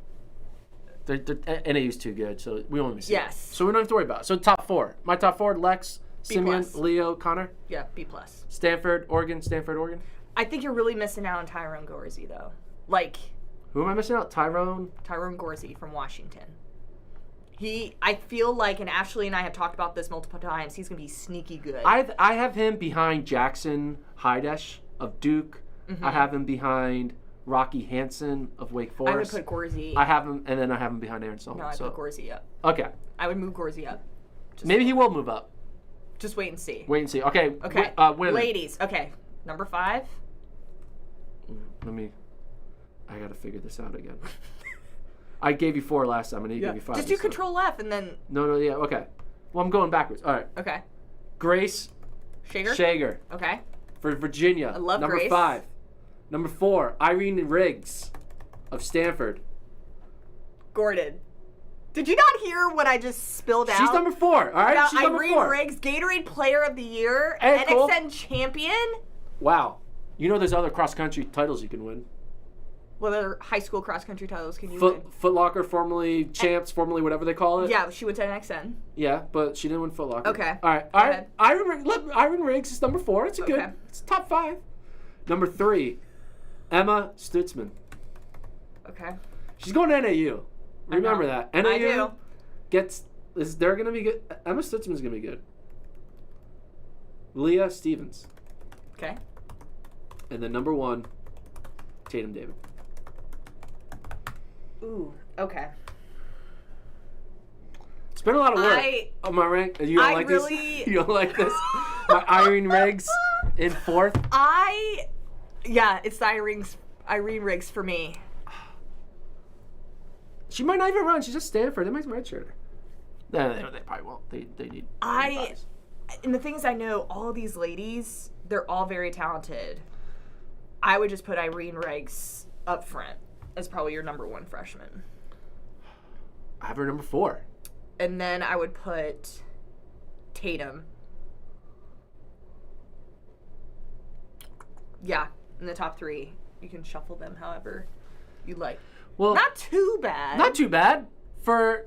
NAU's too good, so we won't even see Yes. it. So we don't have to worry about it. So top 4. My top 4, Lex, B Simeon, plus. Leo, Connor. Yeah, B plus. Stanford, Oregon. I think you're really missing out on Tyrone Gorsey, though. Like, Who am I missing out? Tyrone Gorsey from Washington. I feel like, and Ashley and I have talked about this multiple times, he's going to be sneaky good. I have him behind Jackson Heidesh of Duke. I have him behind Rocky Hansen of Wake Forest. I would put Gorsey. I have him, and then I have him behind Aaron Solomon. No, I'd put Gorsey up. Okay. I would move Gorsey up. Maybe he will move up. Just wait and see. Wait and see. Okay. Okay. Women. Ladies. Okay. Number 5. I got to figure this out again. I gave you 4 last time, and he gave you 5. Just do Control F and then. No, yeah, okay. Well, I'm going backwards. All right. Okay. Grace Shager Okay. for Virginia. I love Number Grace. 5. Number 4, Irene Riggs of Stanford. Gordon. Did you not hear what I just spilled out? She's number 4, all right? About She's number Irene 4. Riggs, Gatorade Player of the Year, Hey, NXN Cole. champion. Wow. You know there's other cross-country titles you can win. What other high school cross country titles can you win? Foot Locker, formerly champs, formerly whatever they call it. Yeah, she went to NXN. Yeah, but she didn't win Foot Locker. Okay. All right. Go ahead. Iron Riggs is number 4. It's Okay. It's top 5. Number 3, Emma Stutzman. Okay. She's going to NAU. Remember that. NAU I do. they're going to be good. Emma Stutzman's going to be good. Leah Stevens. Okay. And then number 1, Tatum David. Ooh. Okay. It's been a lot of work on my rank. You don't like this? You don't like this? My Irene Riggs in 4th. It's the Irene Riggs for me. She might not even run. She's at Stanford. They might redshirt her. No, they probably won't. They need. And the thing is, I know all these ladies. They're all very talented. I would just put Irene Riggs up front as probably your number 1 freshman. I have her number 4. And then I would put Tatum. Yeah, in the top 3. You can shuffle them however you like. Well, not too bad. Not too bad for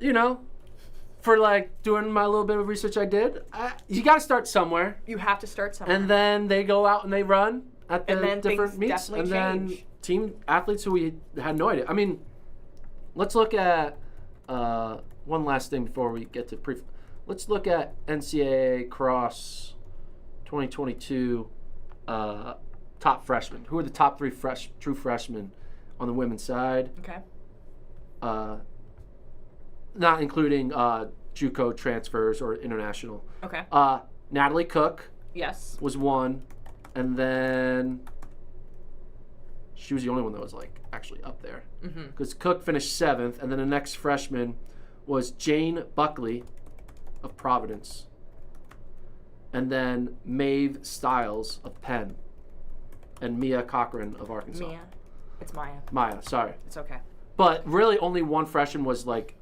like doing my little bit of research I did. You got to start somewhere. You have to start somewhere. And then they go out and they run at the different things meets. And change. then team athletes who we had no idea. I mean, let's look at one last thing before we get to let's look at NCAA Cross 2022 top freshmen. Who are the top 3 true freshmen on the women's side? Okay. Not including JUCO transfers or international. Okay. Natalie Cook. Yes. Was 1, and then she was the only one that was like actually up there because Cook finished 7th, and then the next freshman was Jane Buckley of Providence, and then Maeve Stiles of Penn, and Mia Cochran of Arkansas. It's Maya. Maya, sorry. It's okay. But really, only one freshman was like.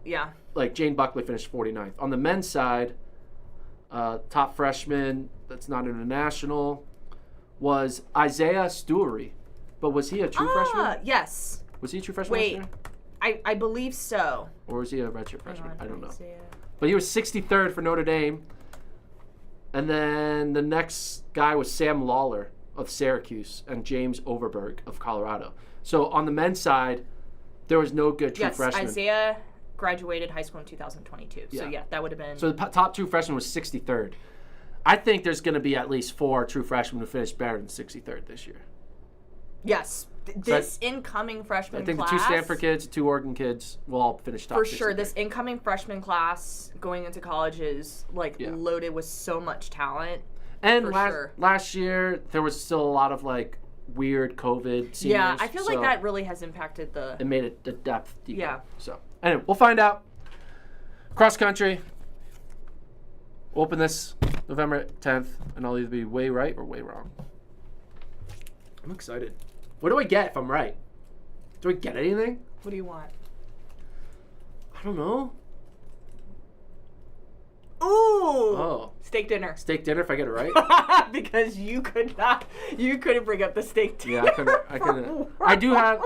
Yeah. Like Jane Buckley finished 49th. On the men's side, top freshman that's not international was Isaiah Stewary. But was he a true freshman? Yes. Was he a true freshman? Wait, I believe so. Or was he a redshirt freshman? I don't know. Isaiah. But he was 63rd for Notre Dame. And then the next guy was Sam Lawler of Syracuse and James Overberg of Colorado. So on the men's side, there was no good true freshman. Isaiah graduated high school in 2022. So that would have been. So the top true freshman was 63rd. I think there's going to be at least 4 true freshmen who finish better than 63rd this year. Yes. This incoming freshman class. I think the 2 Stanford kids, 2 Oregon kids will all finish top 63rd. For sure. This incoming freshman class going into college is loaded with so much talent. And last year, there was still a lot of like weird COVID seniors. Yeah, I feel like that really has impacted the. It made it the depth deeper. Yeah. So anyway, we'll find out. Cross country. We'll open this November 10th, and I'll either be way right or way wrong. I'm excited. What do I get if I'm right? Do I get anything? What do you want? I don't know. Ooh. Oh. Steak dinner. Steak dinner if I get it right? Because you couldn't bring up the steak dinner. Yeah, I couldn't. I do have,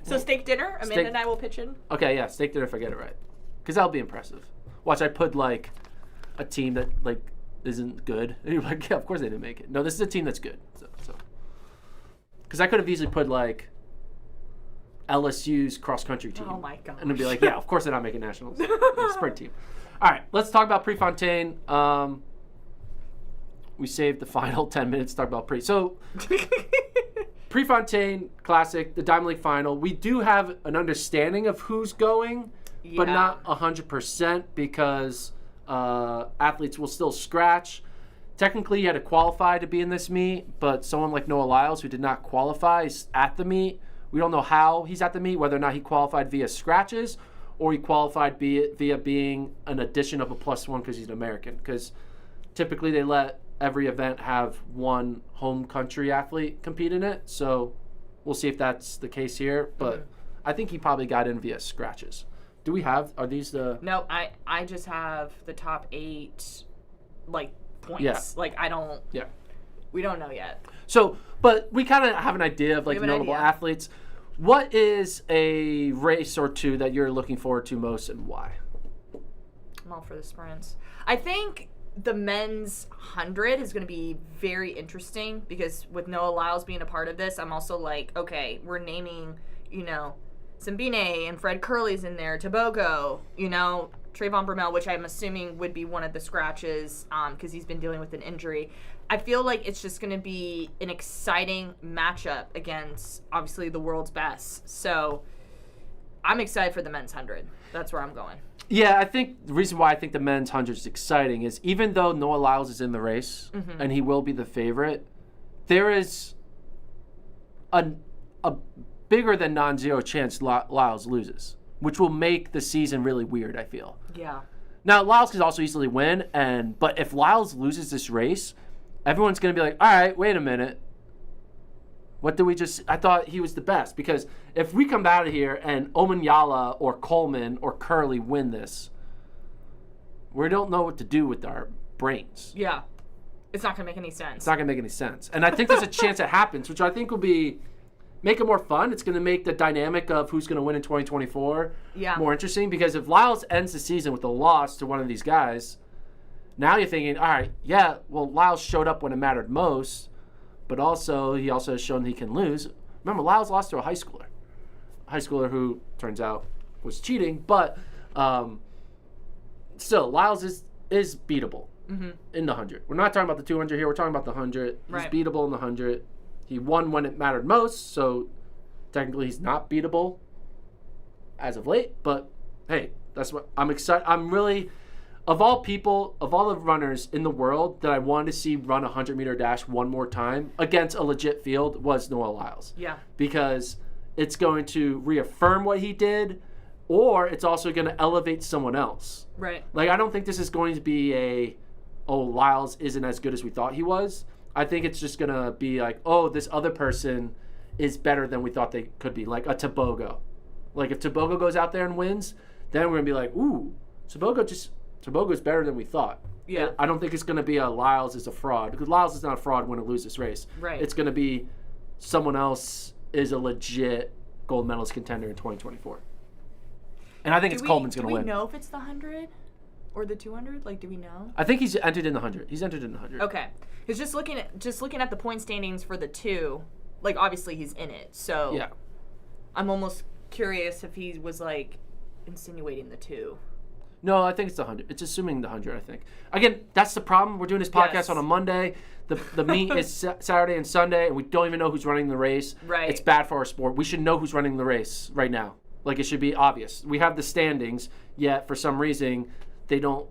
So steak dinner, Amanda and I will pitch in. Okay, yeah, steak dinner if I get it right. Because that'll be impressive. Watch, I put like a team that like isn't good. And you're like, yeah, of course they didn't make it. No, this is a team that's good. So. Because I could have easily put like LSU's cross country team. Oh my gosh. And it'd be like, yeah, of course they're not making nationals. Sprint team. All right, let's talk about Prefontaine. We saved the final 10 minutes to talk about So, Prefontaine Classic, the Diamond League final. We do have an understanding of who's going, but not 100% because athletes will still scratch. Technically, you had to qualify to be in this meet, but someone like Noah Lyles, who did not qualify, is at the meet. We don't know how he's at the meet, whether or not he qualified via scratches or he qualified via being an addition of a +1 because he's an American. Because typically they let every event have one home country athlete compete in it. So we'll see if that's the case here. But I think he probably got in via scratches. Do we have, are these the... No, I just have the top 8, like, points. Yeah. Like, I don't... Yeah. We don't know yet. So, but we kind of have an idea of, like, notable athletes. What is a race or two that you're looking forward to most, and why? I'm all for the sprints. I think the men's 100 is going to be very interesting because with Noah Lyles being a part of this, I'm also like, okay, we're naming, Simbine and Fred Curley's in there, Tebogo, Trayvon Bromell, which I'm assuming would be one of the scratches because he's been dealing with an injury. I feel like it's just going to be an exciting matchup against, obviously, the world's best. So I'm excited for the men's 100. That's where I'm going. Yeah, I think the reason why I think the men's 100 is exciting is even though Noah Lyles is in the race and he will be the favorite, there is a bigger than non-zero chance Lyles loses, which will make the season really weird, I feel. Yeah. Now, Lyles could also easily win, but if Lyles loses this race, everyone's going to be like, all right, wait a minute. What did we just... I thought he was the best. Because if we come out of here and Omanyala or Coleman or Curley win this, we don't know what to do with our brains. Yeah. It's not going to make any sense. It's not going to make any sense. And I think there's a chance it happens, which I think will make it more fun. It's going to make the dynamic of who's going to win in 2024 more interesting. Because if Lyles ends the season with a loss to one of these guys, now you're thinking, all right, yeah, well, Lyles showed up when it mattered most. But he also has shown he can lose. Remember, Lyles lost to a high schooler who turns out was cheating. But still, Lyles is beatable in the 100. We're not talking about the 200 here. We're talking about the 100. He's beatable in the 100. He won when it mattered most, so technically he's not beatable as of late. But hey, that's what I'm excited. I'm really... Of all the runners in the world that I wanted to see run a 100-meter dash one more time against a legit field was Noah Lyles. Yeah. Because it's going to reaffirm what he did, or it's also going to elevate someone else. Right. Like, I don't think this is going to be Lyles isn't as good as we thought he was. I think it's just going to be like, this other person is better than we thought they could be. Like a Tebogo. Like, if Tebogo goes out there and wins, then we're going to be like, ooh, Tebogo's better than we thought. Yeah. I don't think it's going to be a Lyles is a fraud. Because Lyles is not a fraud when it loses this race. Right. It's going to be someone else is a legit gold medalist contender in 2024. And I think Coleman's going to win. Do we know if it's the 100 or the 200? Like, do we know? I think he's entered in the 100. He's entered in the 100. Okay. Because just looking at the point standings for the 2, like, obviously he's in it. So yeah. I'm almost curious if he was, like, insinuating the 2. No, I think it's the 100. It's assuming the 100, I think. Again, that's the problem. We're doing this podcast on a Monday. The meet is Saturday and Sunday, and we don't even know who's running the race. Right. It's bad for our sport. We should know who's running the race right now. Like, it should be obvious. We have the standings, yet for some reason they don't.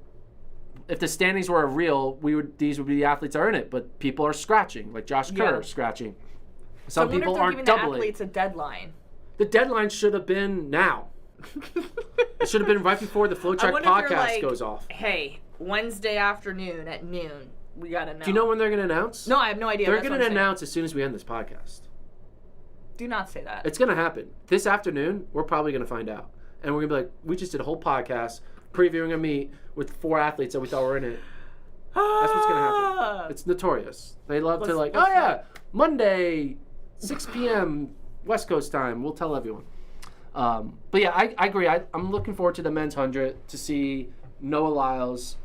If the standings were real, these would be the athletes that are in it. But people are scratching, like Josh Kerr scratching. Some people aren't doubling. The athletes a deadline. The deadline should have been now. It should have been right before the FloTrack podcast goes off. Hey, Wednesday afternoon at noon, we gotta know. Do you know when they're gonna announce? No, I have no idea. They're gonna announce as soon as we end this podcast. Do not say that. It's gonna happen this afternoon. We're probably gonna find out, and we're gonna be like, we just did a whole podcast previewing a meet with 4 athletes that we thought were in it. That's what's gonna happen. It's notorious. They love to Monday, 6 p.m. West Coast time. We'll tell everyone. But yeah, I agree. I'm looking forward to the men's 100 to see Noah Lyles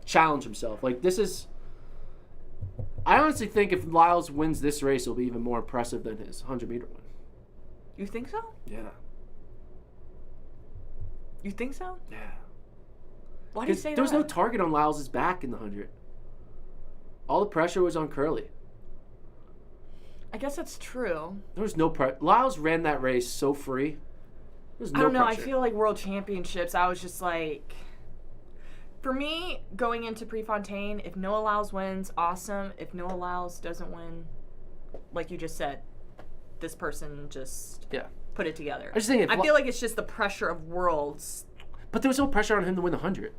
challenge himself. Like, this is... I honestly think if Lyles wins this race, it'll be even more impressive than his 100-meter win. You think so? Yeah. You think so? Yeah. Why do you say that? There was no target on Lyles' back in the 100. All the pressure was on Curley. I guess that's true. There was no pressure. Lyles ran that race so free. I don't know. Pressure. I feel like World Championships, I was just like... For me, going into Prefontaine, if Noah Lyles wins, awesome. If Noah Lyles doesn't win, like you just said, this person just put it together. I feel like it's just the pressure of Worlds. But there was no pressure on him to win the 100.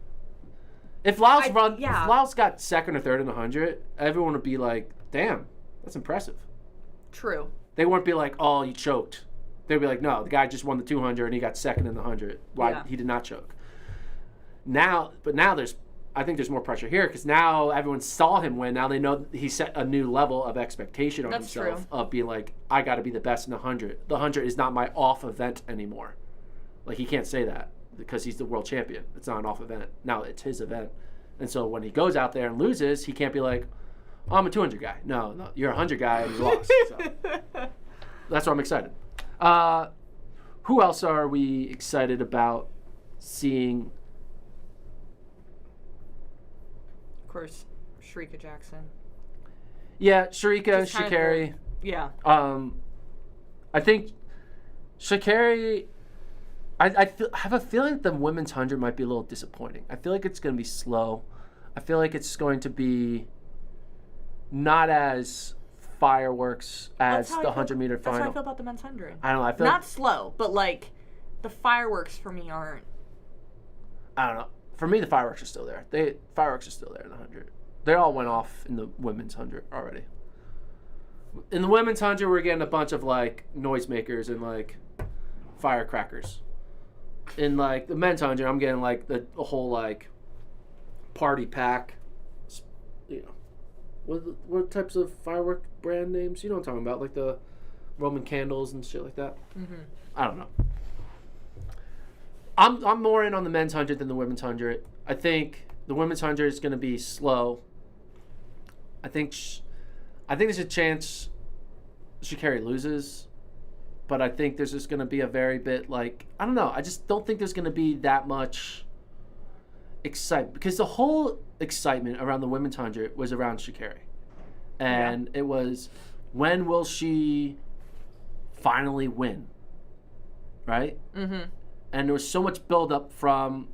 If Lyles got second or third in the 100, everyone would be like, damn, that's impressive. True. They wouldn't be like, oh, you choked. They'd be like, no, the guy just won the 200 and he got second in the 100. Why he did not choke. Now there's, I think there's more pressure here because now everyone saw him win. Now they know he set a new level of expectation on That's himself true. of being like, I got to be the best in the 100. The 100 is not my off event anymore. Like, he can't say that because he's the world champion. It's not an off event. Now it's his event. And so when he goes out there and loses, he can't be like, oh, I'm a 200 guy. No, you're a 100 guy and you lost. So that's why I'm excited. Who else are we excited about seeing? Of course, Shrika Jackson. Yeah, Shrika, Just kind of Sha'Carri. Yeah. I think Sha'Carri, I have a feeling that the women's 100 might be a little disappointing. I feel like it's going to be slow. I feel like it's going to be not as fireworks as the 100-meter final. That's how I feel about the men's 100. I don't know. I feel Not slow, but like the fireworks for me aren't. I don't know. For me, the fireworks are still there. Fireworks are still there in the 100. They all went off in the women's 100 already. In the women's 100, we're getting a bunch of like noisemakers and like firecrackers. In like the men's 100, I'm getting like the whole like party pack. You know, what types of firework brand names? You know what I'm talking about, like the Roman candles and shit like that. Mm-hmm. I don't know. I'm more in on the men's 100 than the women's 100. I think the women's 100 is going to be slow. I think there's a chance Sha'Carri loses, but I think there's just going to be a very bit like, I don't know. I just don't think there's going to be that much excitement because the whole excitement around the women's 100 was around Sha'Carri. And It was, when will she finally win? Right? Mm-hmm. And there was so much buildup from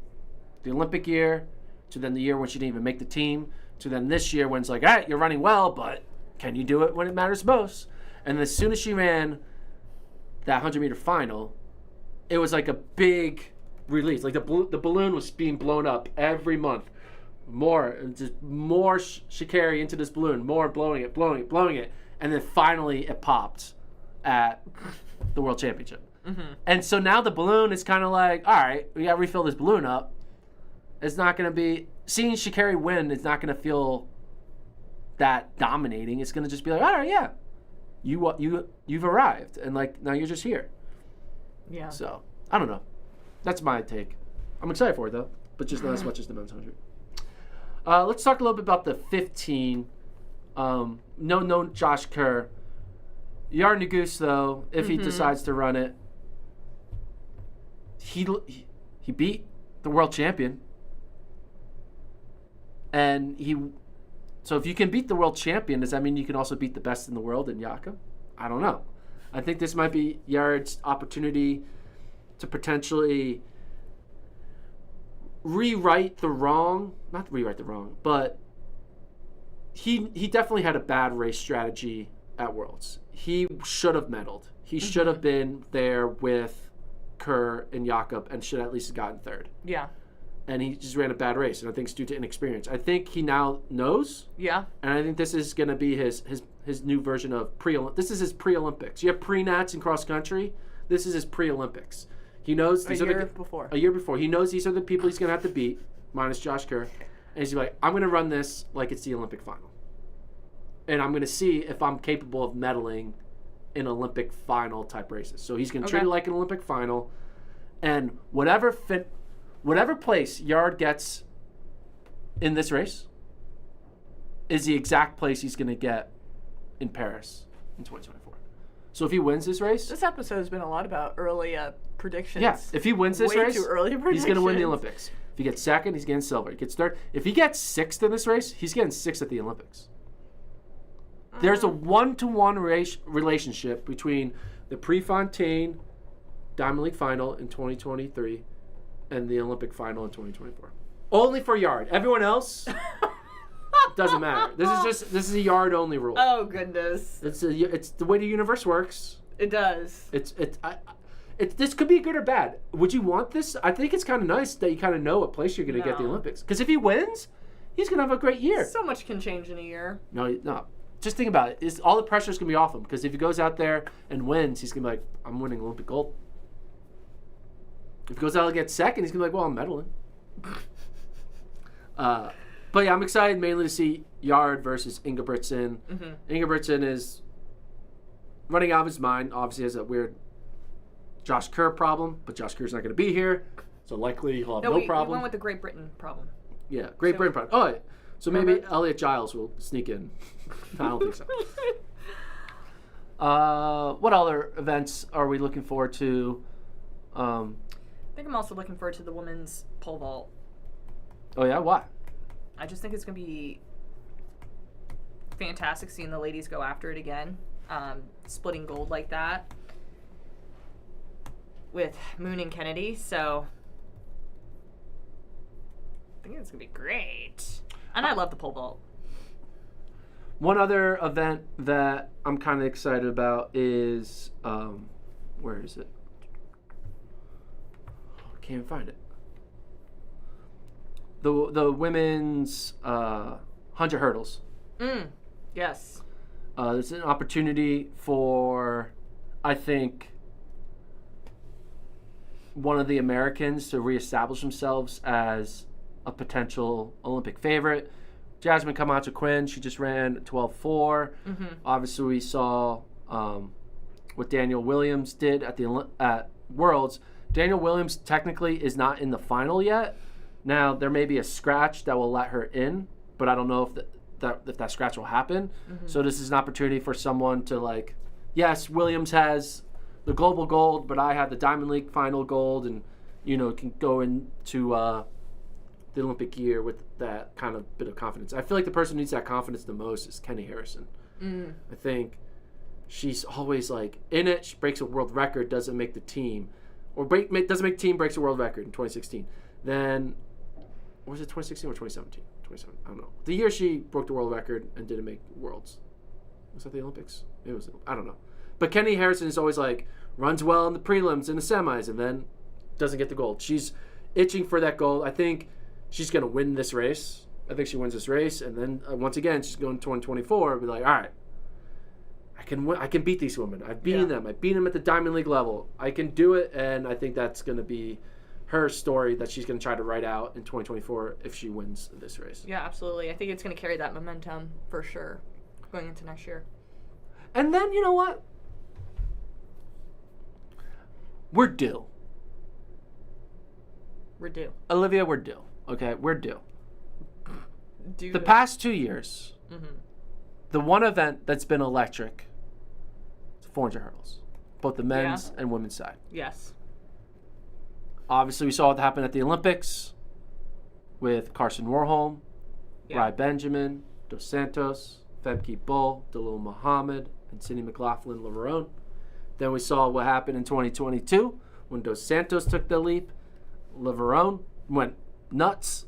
the Olympic year to then the year when she didn't even make the team to then this year when it's like, all right, you're running well, but can you do it when it matters most? And as soon as she ran that 100-meter final, it was like a big release. Like the balloon was being blown up every month. More Sha'Carri into this balloon, more blowing it. And then finally it popped at the World Championship. Mm-hmm. And so now the balloon is kind of like, all right, we got to refill this balloon up. It's not going to be, seeing Sha'Carri win, it's not going to feel that dominating. It's going to just be like, all right, yeah, you've arrived. And like, now you're just here. Yeah. So, I don't know. That's my take. I'm excited for it though, but just not as much as the men's 100. Let's talk a little bit about the 15. No Josh Kerr. Yared Nuguse, though, if he decides to run it, he beat the world champion. And so if you can beat the world champion, does that mean you can also beat the best in the world in Jakob? I don't know. I think this might be Yared's opportunity to potentially not rewrite the wrong, but he definitely had a bad race strategy at Worlds. He should have medaled. He should have been there with Kerr and Jakob and should at least have gotten third. Yeah. And he just ran a bad race, and I think it's due to inexperience. I think he now knows. Yeah. And I think this is going to be his new version of this is his pre-Olympics. You have pre-nats in cross country. This is his pre-Olympics. He knows A year before. He knows these are the people he's going to have to beat, minus Josh Kerr. And he's like, I'm going to run this like it's the Olympic final. And I'm going to see if I'm capable of medaling in Olympic final type races. So he's going to treat it like an Olympic final. And whatever place Yared gets in this race is the exact place he's going to get in Paris in 2024. So if he wins this race... This episode has been a lot about early predictions. Yeah, if he wins this race, too early he's going to win the Olympics. If he gets second, he's getting silver. He gets third. If he gets sixth in this race, he's getting sixth at the Olympics. There's a 1-to-1 relationship between the Prefontaine Diamond League final in 2023 and the Olympic final in 2024. Only for Yared. Everyone else doesn't matter. This is a Yared only rule. Oh goodness. It's the way the universe works. It does. This could be good or bad. Would you want this? I think it's kind of nice that you kind of know what place you're going to get the Olympics. Because if he wins, he's going to have a great year. So much can change in a year. No. Just think about it. All the pressure is going to be off him. Because if he goes out there and wins, he's going to be like, I'm winning Olympic gold. If he goes out and gets second, he's going to be like, well, I'm medaling. But yeah, I'm excited mainly to see Yard versus Ingebrigtsen. Ingebrigtsen is running out of his mind. Obviously has a weird Josh Kerr problem, but Josh Kerr's not going to be here, so likely he'll have no problem. We went with the Great Britain problem. Yeah, Great Britain problem. Oh, yeah. So maybe Elliot Giles will sneak in. I don't think so. What other events are we looking forward to? I think I'm also looking forward to the women's pole vault. Oh yeah, why? I just think it's going to be fantastic seeing the ladies go after it again, splitting gold like that with Moon and Kennedy. So I think it's going to be great. And I love the pole vault. One other event that I'm kind of excited about is, where is it? I can't even find it. The women's 100 hurdles. Yes. It's an opportunity for, I think, one of the Americans to reestablish themselves as a potential Olympic favorite. Jasmine Camacho-Quinn, she just ran 12.4. Obviously, we saw what Daniel Williams did at Worlds. Daniel Williams technically is not in the final yet. Now, there may be a scratch that will let her in, but I don't know if that scratch will happen. So this is an opportunity for someone to, like, yes, Williams has the global gold, but I have the Diamond League final gold, and, you know, can go into the Olympic year with that kind of bit of confidence. I feel like the person who needs that confidence the most is Kenny Harrison. I think she's always, like, in it. She breaks a world record, doesn't make the team. Or doesn't make the team, breaks a world record in 2016. Then, was it 2016 or 2017? 2017, I don't know. The year she broke the world record and didn't make Worlds. Was that the Olympics? It was. I don't know. But Kenny Harrison is always, like, runs well in the prelims and the semis and then doesn't get the gold. She's itching for that gold. I think she's going to win this race. I think she wins this race. And then, once again, she's going 2024 and be like, all right, I can beat these women. I've beaten them. I've beaten them at the Diamond League level. I can do it, and I think that's going to be her story that she's going to try to write out in 2024 if she wins this race. Yeah, absolutely. I think it's going to carry that momentum for sure going into next year. And then, you know what? We're due. We're due. Olivia, we're due. Okay, we're due. The past 2 years, the one event that's been electric is 400 hurdles, both the men's and women's side. Yes. Obviously, we saw what happened at the Olympics with Carson Warholm, Rai Benjamin, Dos Santos, Femke Bull, Dalil Muhammad, and Sydney McLaughlin-Leverone. Then we saw what happened in 2022 when Dos Santos took the leap. Leverone went nuts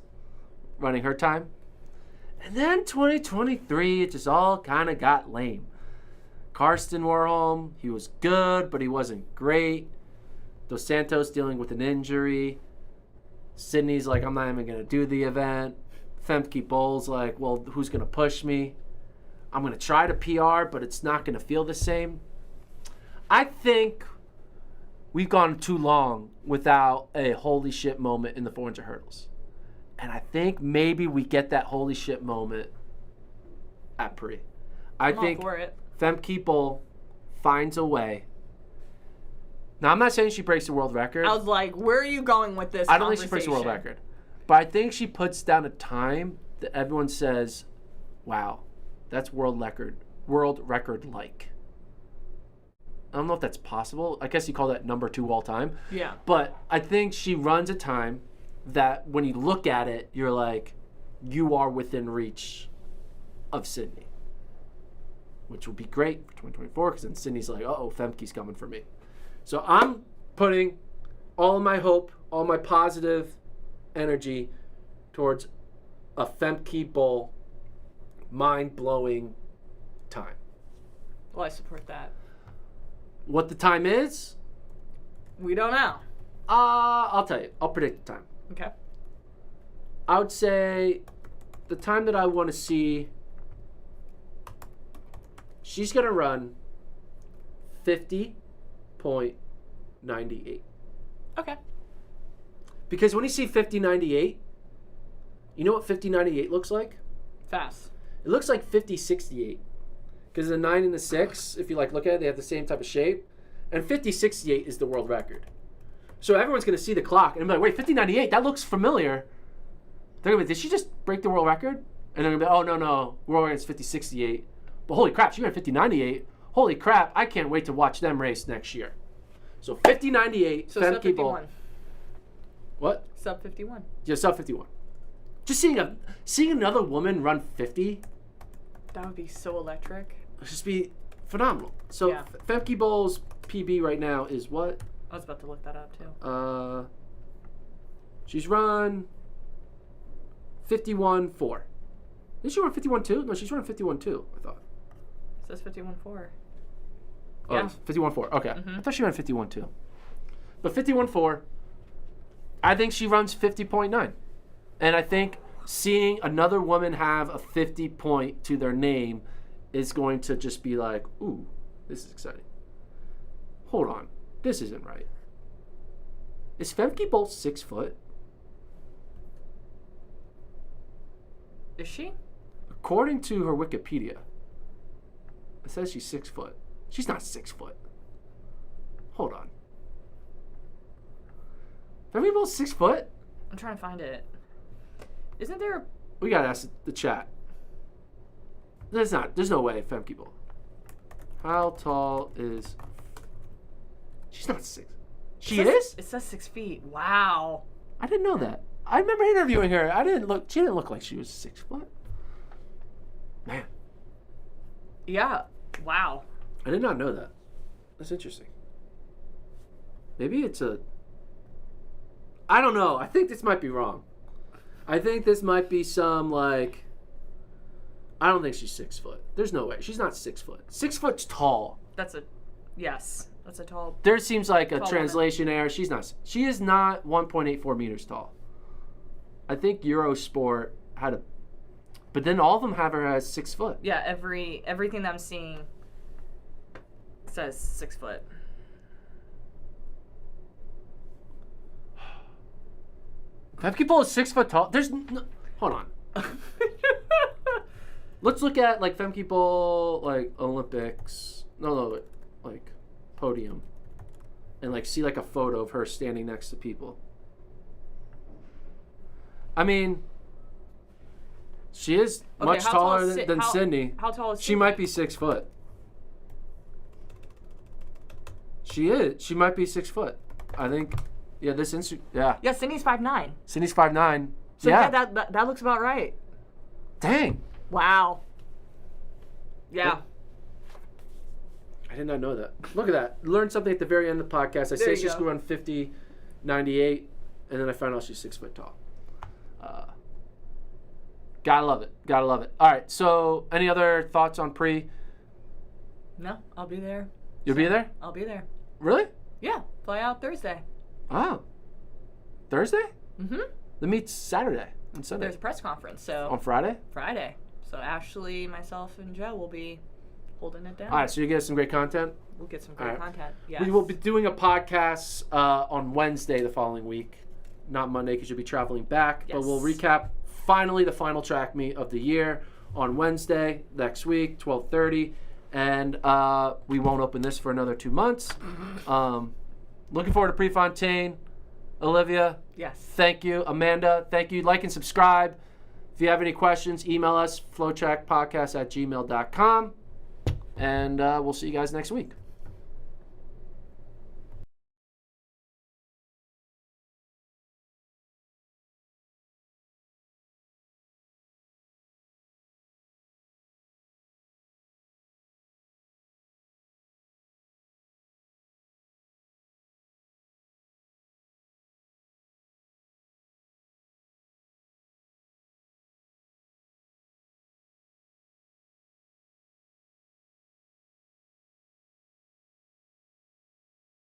running her time. And then 2023, it just all kind of got lame. Karsten Warholm, he was good, but he wasn't great. Dos Santos dealing with an injury. Sydney's like, I'm not even going to do the event. Femke Bull's like, well, who's going to push me? I'm going to try to PR, but it's not going to feel the same. I think we've gone too long without a holy shit moment in the 400 hurdles. And I think maybe we get that holy shit moment at Pre. I think Femke Bull finds a way. Now, I'm not saying she breaks the world record. I was like, where are you going with this I don't think she breaks the world record. But I think she puts down a time that everyone says, wow, that's world record like. I don't know if that's possible. I guess you call that number 2 all time. Yeah. But I think she runs a time that when you look at it, you're like, you are within reach of Sydney. Which will be great for 2024 because then Sydney's like, uh-oh, Femke's coming for me. So I'm putting all of my hope, all my positive energy towards a Femke Bull mind-blowing time. Well, I support that. What the time is? We don't know. I'll tell you. I'll predict the time. Okay. I would say the time that I want to see, she's going to run 50.98. Okay. Because when you see 50.98, You know what 50.98 looks like? Fast. It looks like 50.68. Because the 9 and the 6, if you like look at it, they have the same type of shape. And 50.68 is the world record. So everyone's going to see the clock and be like, wait, 50.98, that looks familiar. They're going to be, did she just break the world record? And they're going to be, oh, no, world record's 50.68. But holy crap, she ran 50.98. Holy crap, I can't wait to watch them race next year. So 50.98, So sub 51. What? Sub 51. Yeah, sub 51. Just seeing another woman run 50 That would be so electric. would just be phenomenal. So Yeah. Femke Bowles' PB right now is what? I was about to look that up too. She's run 51.4. Did she run 51.2? No, she's running 51.2, I thought. It says 51.4. Oh, Yeah. 51.4. Okay. I thought she ran 51.2. But 51.4, I think she runs 50.9. And I think seeing another woman have a 50 point to their name is going to just be like, ooh, this is exciting. Hold on. This isn't right. Is Femke Bowles 6 foot? Is she? According to her Wikipedia, it says she's 6 foot. She's not 6 foot. Hold on. Femke Bowles 6 foot? I'm trying to find it. Isn't there? We gotta ask the chat. There's no way Femke Bowles. How tall is? She's not 6. She is? It says 6 feet. Wow. I didn't know that. I remember interviewing her. She didn't look like she was 6 foot. Man, Yeah. Wow. I did not know that. That's interesting. Maybe it's I don't know. I think this might be wrong. I think this might be some like. I don't think she's 6 foot. There's no way. She's not 6 foot. 6 foot's tall. Yes. That's a tall. There seems like a Tall translation error. She is not 1.84 meters tall. I think Eurosport had a. But then all of them have her as 6 foot. Yeah. Everything that I'm seeing says 6 foot. Femke Bowles is 6 foot tall. There's no, hold on. Let's look at like Femke Bowles like Olympics. No, like podium, and like see like a photo of her standing next to people. I mean, she is much how tall taller is than Sydney. How tall is She might be 6 foot. She is. She might be 6 foot. I think. Yeah, Yeah, Sydney's 5'9". Sydney's 5'9". So yeah. that looks about right. Dang. Wow. Yeah. I did not know that. Look at that. Learned something at the very end of the podcast. I say she's going to run 50.98, and then I found out she's 6 foot tall. Gotta love it. Gotta love it. All right. So, any other thoughts on pre? No, I'll be there. You'll be there? I'll be there. Really? Yeah, fly out Thursday. Oh. Thursday? Mm-hmm. The meet's Saturday and Sunday. There's a press conference, so On Friday? Friday. So Ashley, myself, and Joe will be holding it down. All right. So you get some great content. We'll get some great right. content. Yes. We will be doing a podcast on Wednesday the following week, not Monday because you'll be traveling back. Yes. But we'll recap finally the final track meet of the year on Wednesday next week, 12:30, and we won't open this for another 2 months. Looking forward to Prefontaine. Olivia, Yes. thank you. Amanda, thank you. Like and subscribe. If you have any questions, email us, FloTrackPodcast@gmail.com. And we'll see you guys next week.